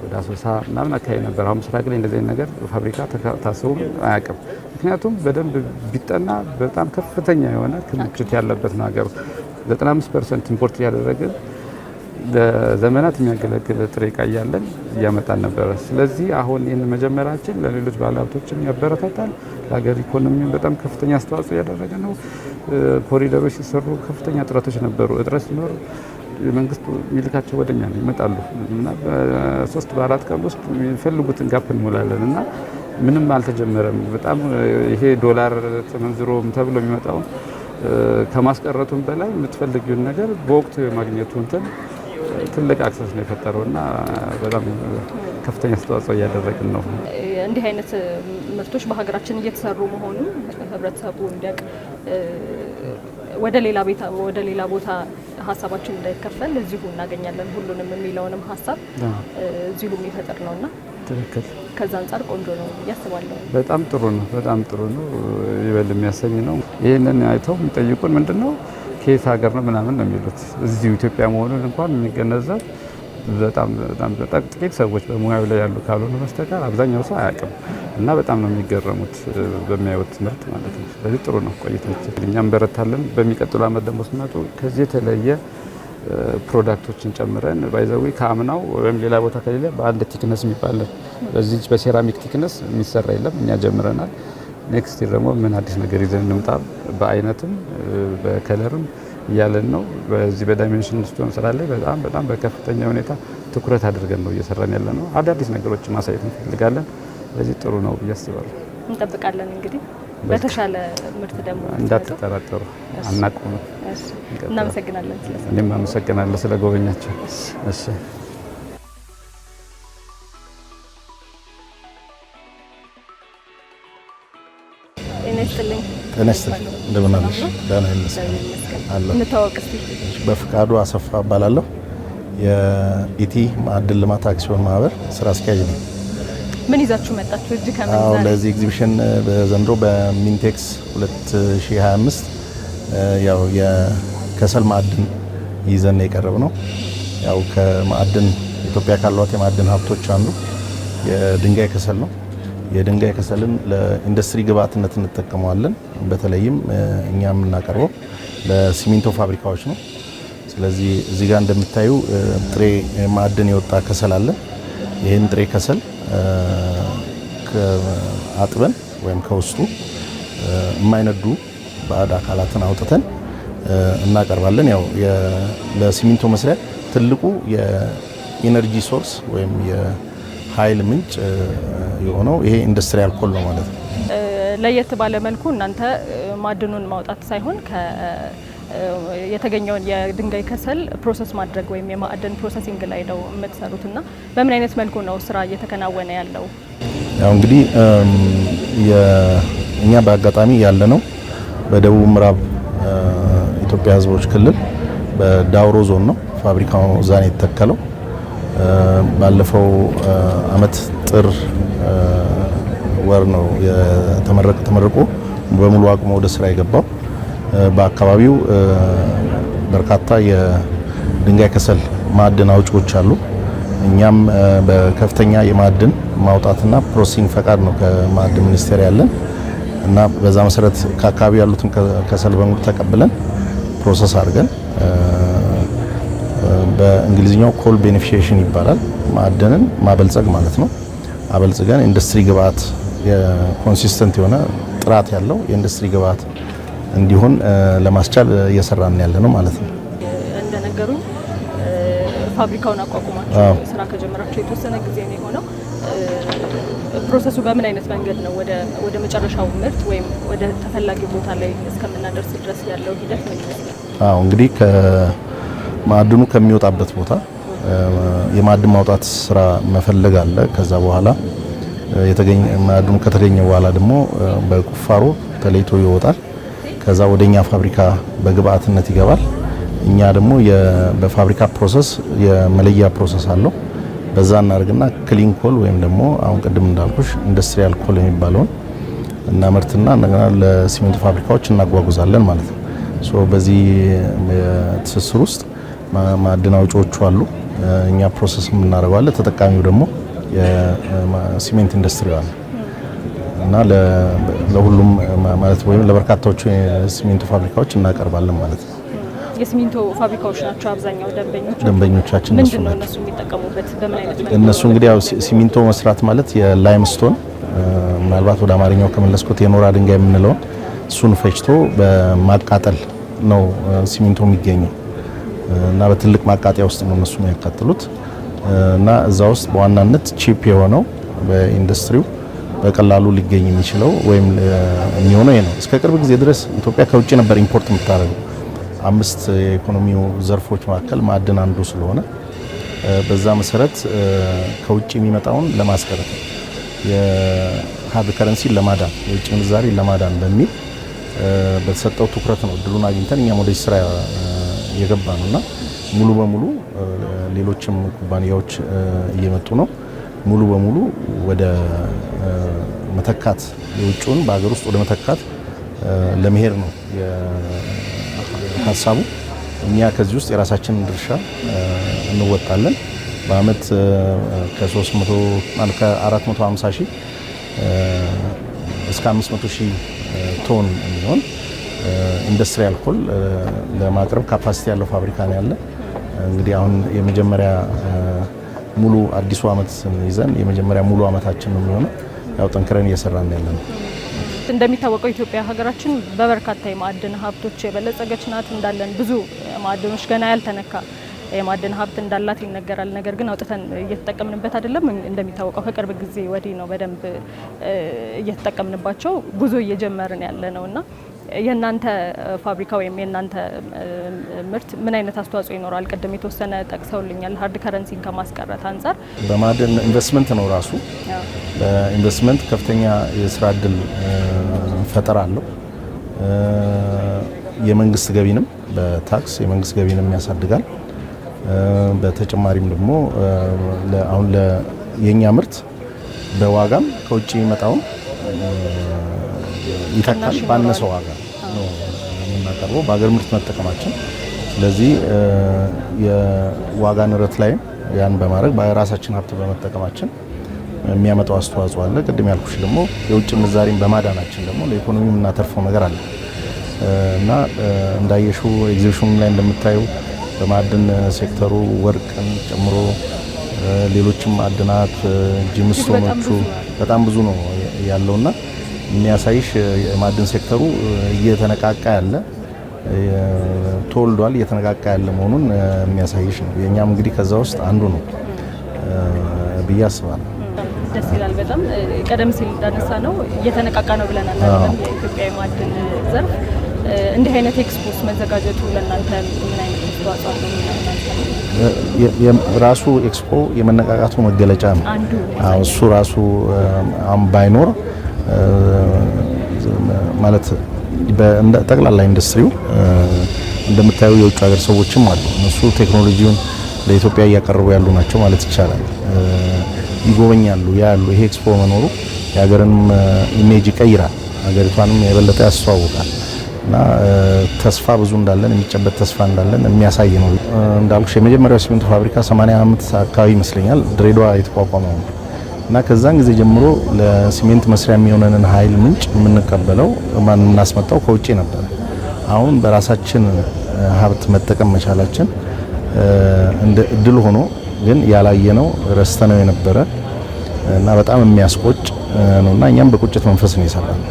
ወደ አሶሳ ምናምን አካባቢ ነበር። አሁን ምስራቅ ላይ እንደዚህ ነገር ፋብሪካ ታስቦ አያውቅም። ምክንያቱም በደንብ ቢጠና በጣም ከፍተኛ የሆነ ክምችት ያለበት ነው ሀገር 95% ኢምፖርት ያደረግን ለዘመናት የሚያገለግል ጥሬ ዕቃ እያለን እያመጣን ነበረ። ስለዚህ አሁን ይህን መጀመራችን ለሌሎች ባለሀብቶችም ያበረታታል፣ ለሀገር ኢኮኖሚ በጣም ከፍተኛ አስተዋጽኦ ያደረገ ነው። ኮሪደሮች ሲሰሩ ከፍተኛ ጥረቶች ነበሩ። እጥረት ሲኖር መንግስት የሚልካቸው ወደኛ ነው ይመጣሉ እና በ3 በ4 ቀን ውስጥ የሚፈልጉትን ጋፕ እንሞላለን እና ምንም አልተጀመረም። በጣም ይሄ ዶላር ተመንዝሮ ተብሎ የሚመጣው ከማስቀረቱም በላይ የምትፈልጊውን ነገር በወቅቱ የማግኘቱ እንትን ትልቅ አክሰስ ነው የፈጠረው እና በጣም ከፍተኛ አስተዋጽኦ እያደረግን ነው። እንዲህ አይነት ምርቶች በሀገራችን እየተሰሩ መሆኑን ህብረተሰቡ እንዲያውቅ ወደ ሌላ ቦታ ሀሳባችን እንዳይከፈል እዚሁ እናገኛለን ሁሉንም የሚለውንም ሀሳብ እዚሁ የሚፈጥር ነውና ትክክል። ከዛ አንጻር ቆንጆ ነው እያስባለሁ። በጣም ጥሩ ነው። በጣም ጥሩ ነው። ይበል የሚያሰኝ ነው። ይህንን አይተው የሚጠይቁን ምንድነው ከየት ሀገር ነው ምናምን ነው የሚሉት። እዚሁ ኢትዮጵያ መሆኑን እንኳን የሚገነዘብ በጣም ጥቂት ሰዎች በሙያው ላይ ያሉ ካልሆነ በስተቀር አብዛኛው ሰው አያውቅም እና በጣም ነው የሚገረሙት በሚያዩት ትምህርት ማለት ነው። ስለዚህ ጥሩ ነው ቆይታችን። እኛም በረታለን። በሚቀጥሉ አመት ደግሞ ስናጡ ከዚህ የተለየ ፕሮዳክቶችን ጨምረን ባይዘዊ ከአምናው ወይም ሌላ ቦታ ከሌለ በአንድ ቲክነስ የሚባል በዚህ በሴራሚክ ቲክነስ የሚሰራ የለም። እኛ ጀምረናል። ኔክስት ይር ደግሞ ምን አዲስ ነገር ይዘን እንምጣ በአይነትም በከለርም እያለን ነው። በዚህ በዳይሜንሽን ስቶን ስራ ላይ በጣም በከፍተኛ ሁኔታ ትኩረት አድርገን ነው እየሰራን ያለ ነው። አዳዲስ ነገሮችን ማሳየት እንፈልጋለን። ስለዚህ ጥሩ ነው ብዬ አስባለሁ። እንጠብቃለን እንግዲህ በተሻለ ምርት ደግሞ እንዳትጠራጠሩ አናቆም። እናመሰግናለን። እኔም አመሰግናለሁ ስለጎበኛችሁ። እሺ ጤና ይስጥልኝ። እንደምን አለሽ? ደህና ይመስገን አለሁ። እንታወቅ እስቲ። በፍቃዱ አሰፋ እባላለሁ። የኢቲ ማዕድን ልማት አክሲዮን ማህበር ስራ አስኪያጅ ነኝ። ምን ይዛችሁ መጣችሁ እዚህ ከምን? ለዚህ ኤግዚቢሽን በዘንድሮ በሚንቴክስ 2025 ያው የከሰል ማዕድን ይዘን የቀረብ ነው። ያው ከማዕድን ኢትዮጵያ ካሏት የማዕድን ሀብቶች አንዱ የድንጋይ ከሰል ነው። የድንጋይ ከሰልን ለኢንዱስትሪ ግብዓትነት እንጠቀመዋለን። በተለይም እኛ የምናቀርበው ለሲሚንቶ ፋብሪካዎች ነው። ስለዚህ እዚህ ጋር እንደምታዩ ጥሬ ማዕድን የወጣ ከሰል አለ። ይህን ጥሬ ከሰል አጥበን ወይም ከውስጡ የማይነዱ ባዕድ አካላትን አውጥተን እናቀርባለን። ያው ለሲሚንቶ መስሪያ ትልቁ የኢነርጂ ሶርስ ወይም የኃይል ምንጭ የሆነው ይሄ ኢንዱስትሪያል ኮል ነው ማለት ነው። ለየት ባለ መልኩ እናንተ ማዕድኑን ማውጣት ሳይሆን የተገኘውን የድንጋይ ከሰል ፕሮሰስ ማድረግ ወይም የማዕድን ፕሮሰሲንግ ላይ ነው የምትሰሩትና በምን አይነት መልኩ ነው ስራ እየተከናወነ ያለው? ያው እንግዲህ እኛ በአጋጣሚ ያለ ነው በደቡብ ምዕራብ ኢትዮጵያ ሕዝቦች ክልል በዳውሮ ዞን ነው። ፋብሪካው እዛ ነው የተተከለው። ባለፈው አመት ጥር ወር ነው ተመርቆ በሙሉ አቅሙ ወደ ስራ የገባው። በአካባቢው በርካታ የድንጋይ ከሰል ማዕድን አውጪዎች አሉ። እኛም በከፍተኛ የማዕድን ማውጣትና ፕሮሰሲንግ ፈቃድ ነው ከማዕድን ሚኒስቴር ያለን እና በዛ መሰረት ከአካባቢ ያሉትን ከሰል በሙሉ ተቀብለን ፕሮሰስ አድርገን በእንግሊዝኛው ኮል ቤኔፊሺዬሽን ይባላል። ማዕድንን ማበልጸግ ማለት ነው። አበልጽገን ኢንዱስትሪ ግብዓት የኮንሲስተንት የሆነ ጥራት ያለው የኢንዱስትሪ ግብዓት እንዲሆን ለማስቻል እየሰራን ያለ ነው ማለት ነው። እንደነገሩኝ ፋብሪካውን አቋቁማችሁ ስራ ከጀመራችሁ የተወሰነ ጊዜ ነው የሆነው። ፕሮሰሱ በምን አይነት መንገድ ነው ወደ መጨረሻው ምርት ወይም ወደ ተፈላጊ ቦታ ላይ እስከምናደርስ ድረስ ያለው ሂደት ምን ይመስላል? እንግዲህ ከማዕድኑ ከሚወጣበት ቦታ የማዕድን ማውጣት ስራ መፈለግ አለ። ከዛ በኋላ ማዕድኑ ከተገኘ በኋላ ደግሞ በቁፋሮ ተለይቶ ይወጣል። ከዛ ወደኛ ፋብሪካ በግብአትነት ይገባል። እኛ ደግሞ በፋብሪካ ፕሮሰስ የመለያ ፕሮሰስ አለው። በዛ እናርግና ክሊን ኮል ወይም ደግሞ አሁን ቅድም እንዳልኩሽ ኢንዱስትሪያል ኮል የሚባለውን እናመርትና እንደገና ለሲሚንቶ ፋብሪካዎች እናጓጉዛለን ማለት ነው። በዚህ ትስስር ውስጥ ማዕድን አውጪዎቹ አሉ፣ እኛ ፕሮሰስ የምናደርገዋለን። ተጠቃሚው ደግሞ የሲሜንት ኢንዱስትሪ አለ እና ለሁሉም ማለት ወይም ለበርካታዎቹ የሲሚንቶ ፋብሪካዎች እናቀርባለን ማለት ነው። የሲሚንቶ ፋብሪካዎች ናቸው አብዛኛው ደንበኞቻችን እነሱ ናቸው። እነሱ የሚጠቀሙበት በምን አይነት ነው? እነሱ እንግዲህ ያው ሲሚንቶ መስራት ማለት የላይምስቶን ምናልባት ወደ አማርኛው ከመለስኩት የኖራ ድንጋይ የምንለውን እሱን ፈጭቶ በማቃጠል ነው ሲሚንቶ የሚገኘው እና በትልቅ ማቃጠያ ውስጥ ነው እነሱ የሚያቃጥሉት እና እዛ ውስጥ በዋናነት ቺፕ የሆነው በኢንዱስትሪው በቀላሉ ሊገኝ የሚችለው ወይም የሚሆነው ይሄ ነው። እስከ ቅርብ ጊዜ ድረስ ኢትዮጵያ ከውጭ ነበር ኢምፖርት የምታደርገው። 5 የኢኮኖሚው ዘርፎች መካከል ማዕድን አንዱ ስለሆነ በዛ መሰረት ከውጭ የሚመጣውን ለማስቀረት የሃርድ ከረንሲ ለማዳን የውጭ ምንዛሪ ለማዳን በሚል በተሰጠው ትኩረት ነው እድሉን አግኝተን እኛም ወደ ስራ እየገባ ነውና ሙሉ በሙሉ ሌሎችም ኩባንያዎች እየመጡ ነው። ሙሉ በሙሉ ወደ መተካት የውጭውን በሀገር ውስጥ ወደ መተካት ለመሄድ ነው ሀሳቡ። እኛ ከዚህ ውስጥ የራሳችንን ድርሻ እንወጣለን። በአመት ከ450 ሺህ እስከ 500 ሺህ ቶን የሚሆን ኢንዱስትሪያል ኮል ለማቅረብ ካፓሲቲ ያለው ፋብሪካ ነው ያለ። እንግዲህ አሁን የመጀመሪያ ሙሉ አዲሱ አመት ይዘን የመጀመሪያ ሙሉ አመታችን ነው የሚሆነው። ያው ጠንክረን እየሰራን ያለ ነው። እንደሚታወቀው ኢትዮጵያ ሀገራችን በበርካታ የማዕድን ሀብቶች የበለጸገች ናት። እንዳለን ብዙ ማዕድኖች ገና ያልተነካ የማዕድን ሀብት እንዳላት ይነገራል። ነገር ግን አውጥተን እየተጠቀምንበት አይደለም። እንደሚታወቀው ከቅርብ ጊዜ ወዲህ ነው በደንብ እየተጠቀምንባቸው ጉዞ እየጀመርን ያለ ነውና የእናንተ ፋብሪካ ወይም የእናንተ ምርት ምን አይነት አስተዋጽኦ ይኖራል? ቅድም የተወሰነ ጠቅሰውልኛል። ሃርድ ከረንሲን ከማስቀረት አንጻር በማዕድን ኢንቨስትመንት ነው ራሱ በኢንቨስትመንት ከፍተኛ የስራ እድል ፈጠራ አለው። የመንግስት ገቢንም በታክስ የመንግስት ገቢንም ያሳድጋል። በተጨማሪም ደግሞ አሁን የኛ ምርት በዋጋም ከውጭ የሚመጣውን ይተካል። ባነሰ ዋጋ ነው የምናቀርበው በሀገር ምርት መጠቀማችን። ስለዚህ የዋጋ ንረት ላይ ያን በማድረግ በራሳችን ሀብት በመጠቀማችን የሚያመጣው አስተዋጽኦ አለ። ቅድም ያልኩሽ ደግሞ የውጭ ምንዛሪን በማዳናችን ደግሞ ለኢኮኖሚ የምናተርፈው ነገር አለ እና እንዳየሹ ኤግዚቢሽኑ ላይ እንደምታዩ በማዕድን ሴክተሩ ወርቅን ጨምሮ ሌሎችም ማዕድናት ጂምስቶኖቹ በጣም ብዙ ነው ያለውና የሚያሳይሽ የማዕድን ሴክተሩ እየተነቃቃ ያለ ተወልዷል፣ እየተነቃቃ ያለ መሆኑን የሚያሳይሽ ነው። የኛም እንግዲህ ከዛ ውስጥ አንዱ ነው ብዬ አስባለሁ። ደስ ይላል በጣም። ቀደም ሲል እንዳነሳ ነው እየተነቃቃ ነው ብለናል አይደለም? የኢትዮጵያ የማዕድን ዘርፍ እንዲህ አይነት ኤክስፖስ መዘጋጀቱ ለእናንተ ምን አይነት አስተዋጽኦ አለው? ራሱ ኤክስፖ የመነቃቃቱ መገለጫ ነው። እሱ ራሱ ባይኖር ማለት ጠቅላላ ኢንዱስትሪው እንደምታዩ የውጭ ሀገር ሰዎችም አሉ። እነሱ ቴክኖሎጂውን ለኢትዮጵያ እያቀረቡ ያሉ ናቸው ማለት ይቻላል። ይጎበኛሉ፣ ያሉ ይሄ ኤክስፖ መኖሩ የሀገርን ኢሜጅ ይቀይራል፣ ሀገሪቷንም የበለጠ ያስተዋውቃል እና ተስፋ ብዙ እንዳለን የሚጨበት ተስፋ እንዳለን የሚያሳይ ነው። እንዳልኩሽ የመጀመሪያው ሲሚንቶ ፋብሪካ 80 ዓመት አካባቢ ይመስለኛል ድሬዳዋ የተቋቋመው እና ከዛን ጊዜ ጀምሮ ለሲሜንት መስሪያ የሚሆነንን ኃይል ምንጭ የምንቀበለው የምናስመጣው ከውጭ ነበር። አሁን በራሳችን ሀብት መጠቀም መቻላችን እንደ እድል ሆኖ ግን ያላየነው ረስተነው የነበረ እና በጣም የሚያስቆጭ ነውና እኛም በቁጭት መንፈስ ነው የሰራነው።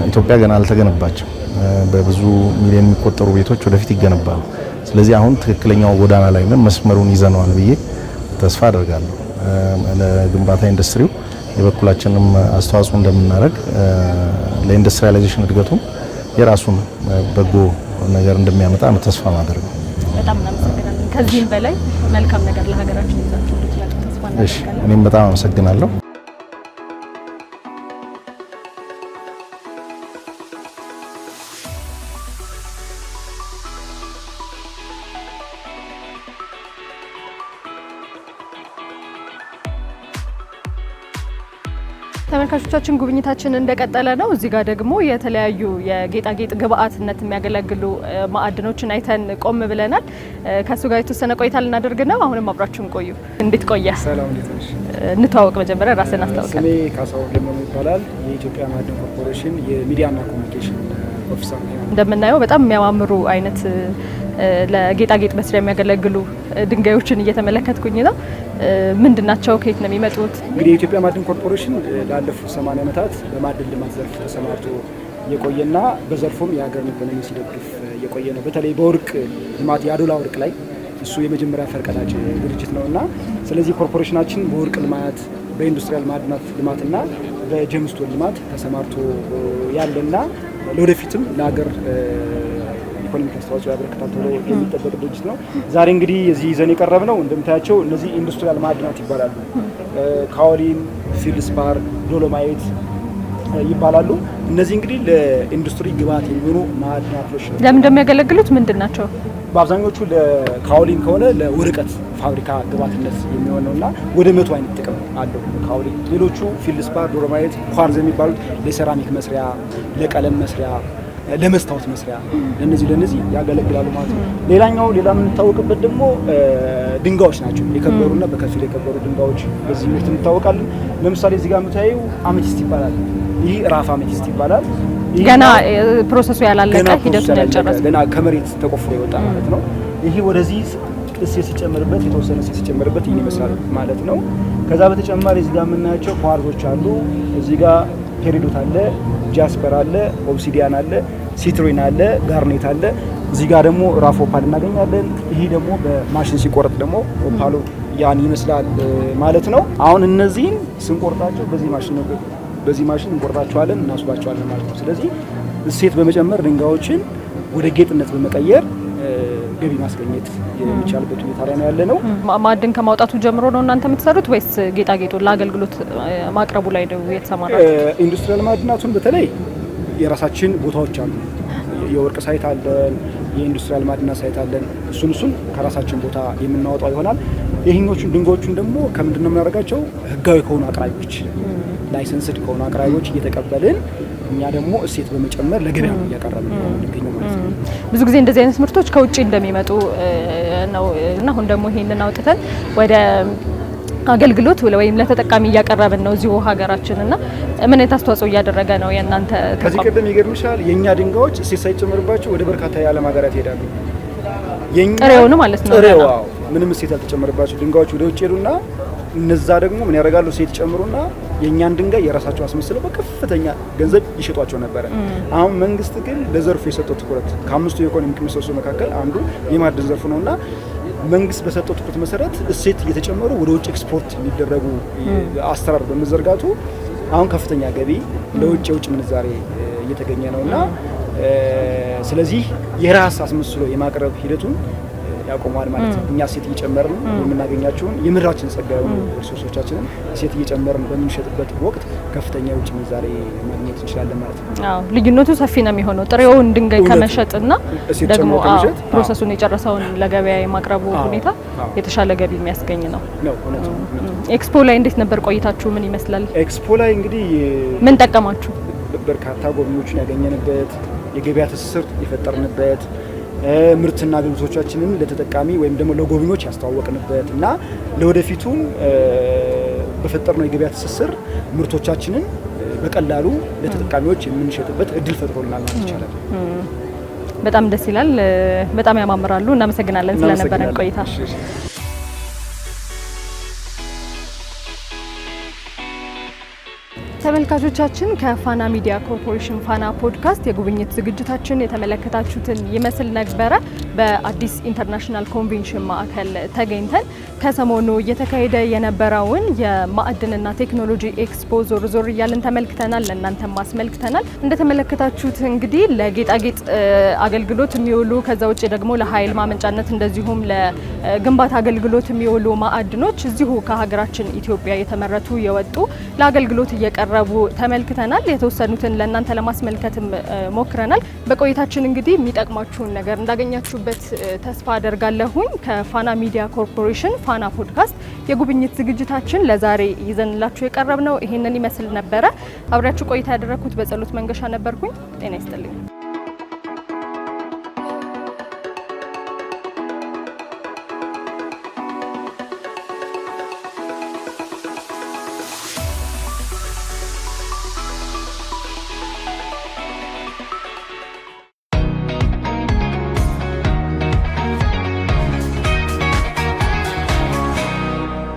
ኢትዮጵያ ገና አልተገነባችም። በብዙ ሚሊዮን የሚቆጠሩ ቤቶች ወደፊት ይገነባሉ። ስለዚህ አሁን ትክክለኛው ጎዳና ላይ ነን፣ መስመሩን ይዘነዋል ብዬ ተስፋ አደርጋለሁ። ለግንባታ ኢንዱስትሪው የበኩላችንም አስተዋጽኦ እንደምናደርግ ለኢንዱስትሪያላይዜሽን እድገቱም የራሱን በጎ ነገር እንደሚያመጣ ነው ተስፋ ማድረግ ነው። በጣም እናመሰግናለን። ከዚህም በላይ መልካም ነገር ለሀገራችን ይዛችሁ እንድትመጡ ተስፋ እናደርጋለን። እኔም በጣም አመሰግናለሁ። ተመልካቾቻችን ጉብኝታችን እንደቀጠለ ነው። እዚህ ጋር ደግሞ የተለያዩ የጌጣጌጥ ግብአትነት የሚያገለግሉ ማዕድኖችን አይተን ቆም ብለናል። ከሱ ጋር የተወሰነ ቆይታ ልናደርግ ነው። አሁንም አብራችሁን ቆዩ። እንዴት ቆየ? ሰላም፣ እንዴት ነሽ? እንተዋወቅ። መጀመሪያ ራስን አስተዋውቀን። ስሜ ካሳሁን ለማሙ ይባላል። የኢትዮጵያ ማዕድን ኮርፖሬሽን የሚዲያና ኮሚኒኬሽን ኦፊሰር ነኝ። እንደምናየው በጣም የሚያማምሩ አይነት ለጌጣጌጥ መስሪያ የሚያገለግሉ ድንጋዮችን እየተመለከትኩኝ ነው። ምንድናቸው? ከየት ነው የሚመጡት? እንግዲህ የኢትዮጵያ ማዕድን ኮርፖሬሽን ላለፉት 80 ዓመታት በማዕድን ልማት ዘርፍ ተሰማርቶ የቆየና በዘርፉም የሀገርን ኢኮኖሚ ሲደግፍ የቆየ ነው። በተለይ በወርቅ ልማት የአዶላ ወርቅ ላይ እሱ የመጀመሪያ ፈርቀዳጅ ድርጅት ነውና ስለዚህ ኮርፖሬሽናችን በወርቅ ልማት፣ በኢንዱስትሪያል ማዕድናት ልማትና በጀምስቶን ልማት ተሰማርቶ ያለና ለወደፊትም ለሀገር ኢኮኖሚክ አስተዋጽኦ ያበረክታል ተብሎ የሚጠበቅ ድርጅት ነው። ዛሬ እንግዲህ እዚህ ይዘን የቀረብነው እንደምታያቸው እነዚህ ኢንዱስትሪያል ማዕድናት ይባላሉ። ካኦሊን፣ ፊልድስፓር፣ ዶሎማይት ይባላሉ። እነዚህ እንግዲህ ለኢንዱስትሪ ግብዓት የሚሆኑ ማዕድናቶች ነው። ለምን እንደሚያገለግሉት ምንድን ናቸው? በአብዛኞቹ ለካኦሊን ከሆነ ለወረቀት ፋብሪካ ግብዓትነት የሚሆን ነውና ወደ 100 አይነት ጥቅም አለው ካኦሊን። ሌሎቹ ፊልድስፓር፣ ዶሎማይት፣ ኳርዝ የሚባሉት ለሴራሚክ መስሪያ፣ ለቀለም መስሪያ፣ ለመስታወት መስሪያ ለነዚህ ያገለግላሉ ማለት ነው። ሌላ የምንታወቅበት ደግሞ ድንጋዮች ናቸው። የከበሩና በከፊል የከበሩ ድንጋዮች በዚህ ምርት እንታወቃለን። ለምሳሌ እዚህ ጋር የምታዩ አሜቲስት ይባላል። ይህ ራፍ አሜቲስት ይባላል። ገና ፕሮሰሱ ያላለቀ ሂደቱን ያልጨረሰ ገና ከመሬት ተቆፍሮ የወጣ ማለት ነው። ይህ ወደዚህ እሴት ሲጨመርበት የተወሰነ እሴት ሲጨመርበት ይህን ይመስላል ማለት ነው። ከዛ በተጨማሪ እዚህ ጋር የምናያቸው ኳርዞች አሉ። እዚህ ጋር ፔሪዶት አለ፣ ጃስፐር አለ፣ ኦብሲዲያን አለ፣ ሲትሪን አለ፣ ጋርኔት አለ። እዚህ ጋር ደግሞ ራፍ ኦፓል እናገኛለን። ይሄ ደግሞ በማሽን ሲቆረጥ ደግሞ ኦፓሉ ያን ይመስላል ማለት ነው። አሁን እነዚህን ስንቆርጣቸው በዚህ ማሽን እንቆርጣቸዋለን፣ እናስባቸዋለን ማለት ነው። ስለዚህ እሴት በመጨመር ድንጋዮችን ወደ ጌጥነት በመቀየር ገቢ ማስገኘት የሚቻልበት ሁኔታ ላይ ነው ያለ ነው። ማዕድን ከማውጣቱ ጀምሮ ነው እናንተ የምትሰሩት ወይስ ጌጣጌጡን ለአገልግሎት ማቅረቡ ላይ ነው የተሰማራችሁት? ኢንዱስትሪያል ማዕድናቱን በተለይ የራሳችን ቦታዎች አሉ። የወርቅ ሳይት አለን፣ የኢንዱስትሪያል ማዕድናት ሳይት አለን። እሱን ከራሳችን ቦታ የምናወጣው ይሆናል። ይህኞቹን ድንጋዮቹን ደግሞ ከምንድን ነው የምናደርጋቸው? ህጋዊ ከሆኑ አቅራቢዎች፣ ላይሰንስድ ከሆኑ አቅራቢዎች እየተቀበልን እኛ ደግሞ እሴት በመጨመር ለገበያ ነው እያቀረብን እንገኛለን ማለት ነው። ብዙ ጊዜ እንደዚህ አይነት ምርቶች ከውጭ እንደሚመጡ ነው እና አሁን ደግሞ ይሄንን አውጥተን ወደ አገልግሎት ወይም ለተጠቃሚ እያቀረብን ነው እዚሁ ሀገራችን እና ምን አይነት አስተዋጽኦ እያደረገ ነው የእናንተ ተቋም? ከዚህ ቀደም ይገርምሻል የእኛ ድንጋዮች እሴት ሳይጨመርባቸው ወደ በርካታ የዓለም ሀገራት ይሄዳሉ። ጥሬውን ማለት ነው። ጥሬው ምንም እሴት ያልተጨመረባቸው ድንጋዮች ወደ ውጭ ሄዱና እነዛ ደግሞ ምን ያደርጋሉ? እሴት ጨምሩና የእኛን ድንጋይ የራሳቸው አስመስለው በከፍተኛ ገንዘብ ይሸጧቸው ነበረ። አሁን መንግስት ግን ለዘርፉ የሰጠው ትኩረት ከአምስቱ የኢኮኖሚክ ምሰሶ መካከል አንዱ የማዕድን ዘርፉ ነውና መንግስት በሰጠው ትኩረት መሰረት እሴት እየተጨመሩ ወደ ውጭ ኤክስፖርት የሚደረጉ አሰራር በመዘርጋቱ አሁን ከፍተኛ ገቢ ለውጭ የውጭ ምንዛሬ እየተገኘ ነውና ስለዚህ የራስ አስመስሎ የማቅረብ ሂደቱን ያቆማል ማለት ነው። እኛ እሴት እየጨመርን የምናገኛቸውን የምድራችን ጸጋ የሆኑ ሪሶርሶቻችንን እሴት እየጨመርን በምንሸጥበት ወቅት ከፍተኛ የውጭ ምንዛሬ ማግኘት እንችላለን ማለት ነው። አዎ፣ ልዩነቱ ሰፊ ነው የሚሆነው ጥሬውን ድንጋይ ከመሸጥና ደግሞ ፕሮሰሱን የጨረሰውን ለገበያ የማቅረቡ ሁኔታ የተሻለ ገቢ የሚያስገኝ ነው። ኤክስፖ ላይ እንዴት ነበር ቆይታችሁ? ምን ይመስላል? ኤክስፖ ላይ እንግዲህ ምን ጠቀማችሁ? በርካታ ጎብኚዎችን ያገኘንበት፣ የገበያ ትስስር የፈጠርንበት፣ ምርትና አገልግሎቶቻችንን ለተጠቃሚ ወይም ደግሞ ለጎብኚዎች ያስተዋወቅንበት እና ለወደፊቱም በፈጠርነው የገበያ ትስስር ምርቶቻችንን በቀላሉ ለተጠቃሚዎች የምንሸጥበት እድል ፈጥሮልናል ማለት ይቻላል። በጣም ደስ ይላል። በጣም ያማምራሉ። እናመሰግናለን ስለነበረን ቆይታ። ተመልካቾቻችን ከፋና ሚዲያ ኮርፖሬሽን ፋና ፖድካስት የጉብኝት ዝግጅታችን የተመለከታችሁትን ይመስል ነበረ። በአዲስ ኢንተርናሽናል ኮንቬንሽን ማዕከል ተገኝተን ከሰሞኑ እየተካሄደ የነበረውን የማዕድንና ቴክኖሎጂ ኤክስፖ ዞር ዞር እያልን ተመልክተናል፣ ለእናንተም አስመልክተናል። እንደተመለከታችሁት እንግዲህ ለጌጣጌጥ አገልግሎት የሚውሉ ከዛ ውጭ ደግሞ ለኃይል ማመንጫነት እንደዚሁም ለግንባታ አገልግሎት የሚውሉ ማዕድኖች እዚሁ ከሀገራችን ኢትዮጵያ የተመረቱ የወጡ ለአገልግሎት እየቀረቡ ተመልክተናል። የተወሰኑትን ለእናንተ ለማስመልከትም ሞክረናል። በቆይታችን እንግዲህ የሚጠቅማችሁን ነገር እንዳገኛችሁበት ተስፋ አደርጋለሁኝ። ከፋና ሚዲያ ኮርፖሬሽን ፋና ፖድካስት የጉብኝት ዝግጅታችን ለዛሬ ይዘንላችሁ የቀረብነው ይሄንን ይመስል ነበረ። አብራችሁ ቆይታ ያደረኩት በጸሎት መንገሻ ነበርኩኝ። ጤና ይስጥልኝ።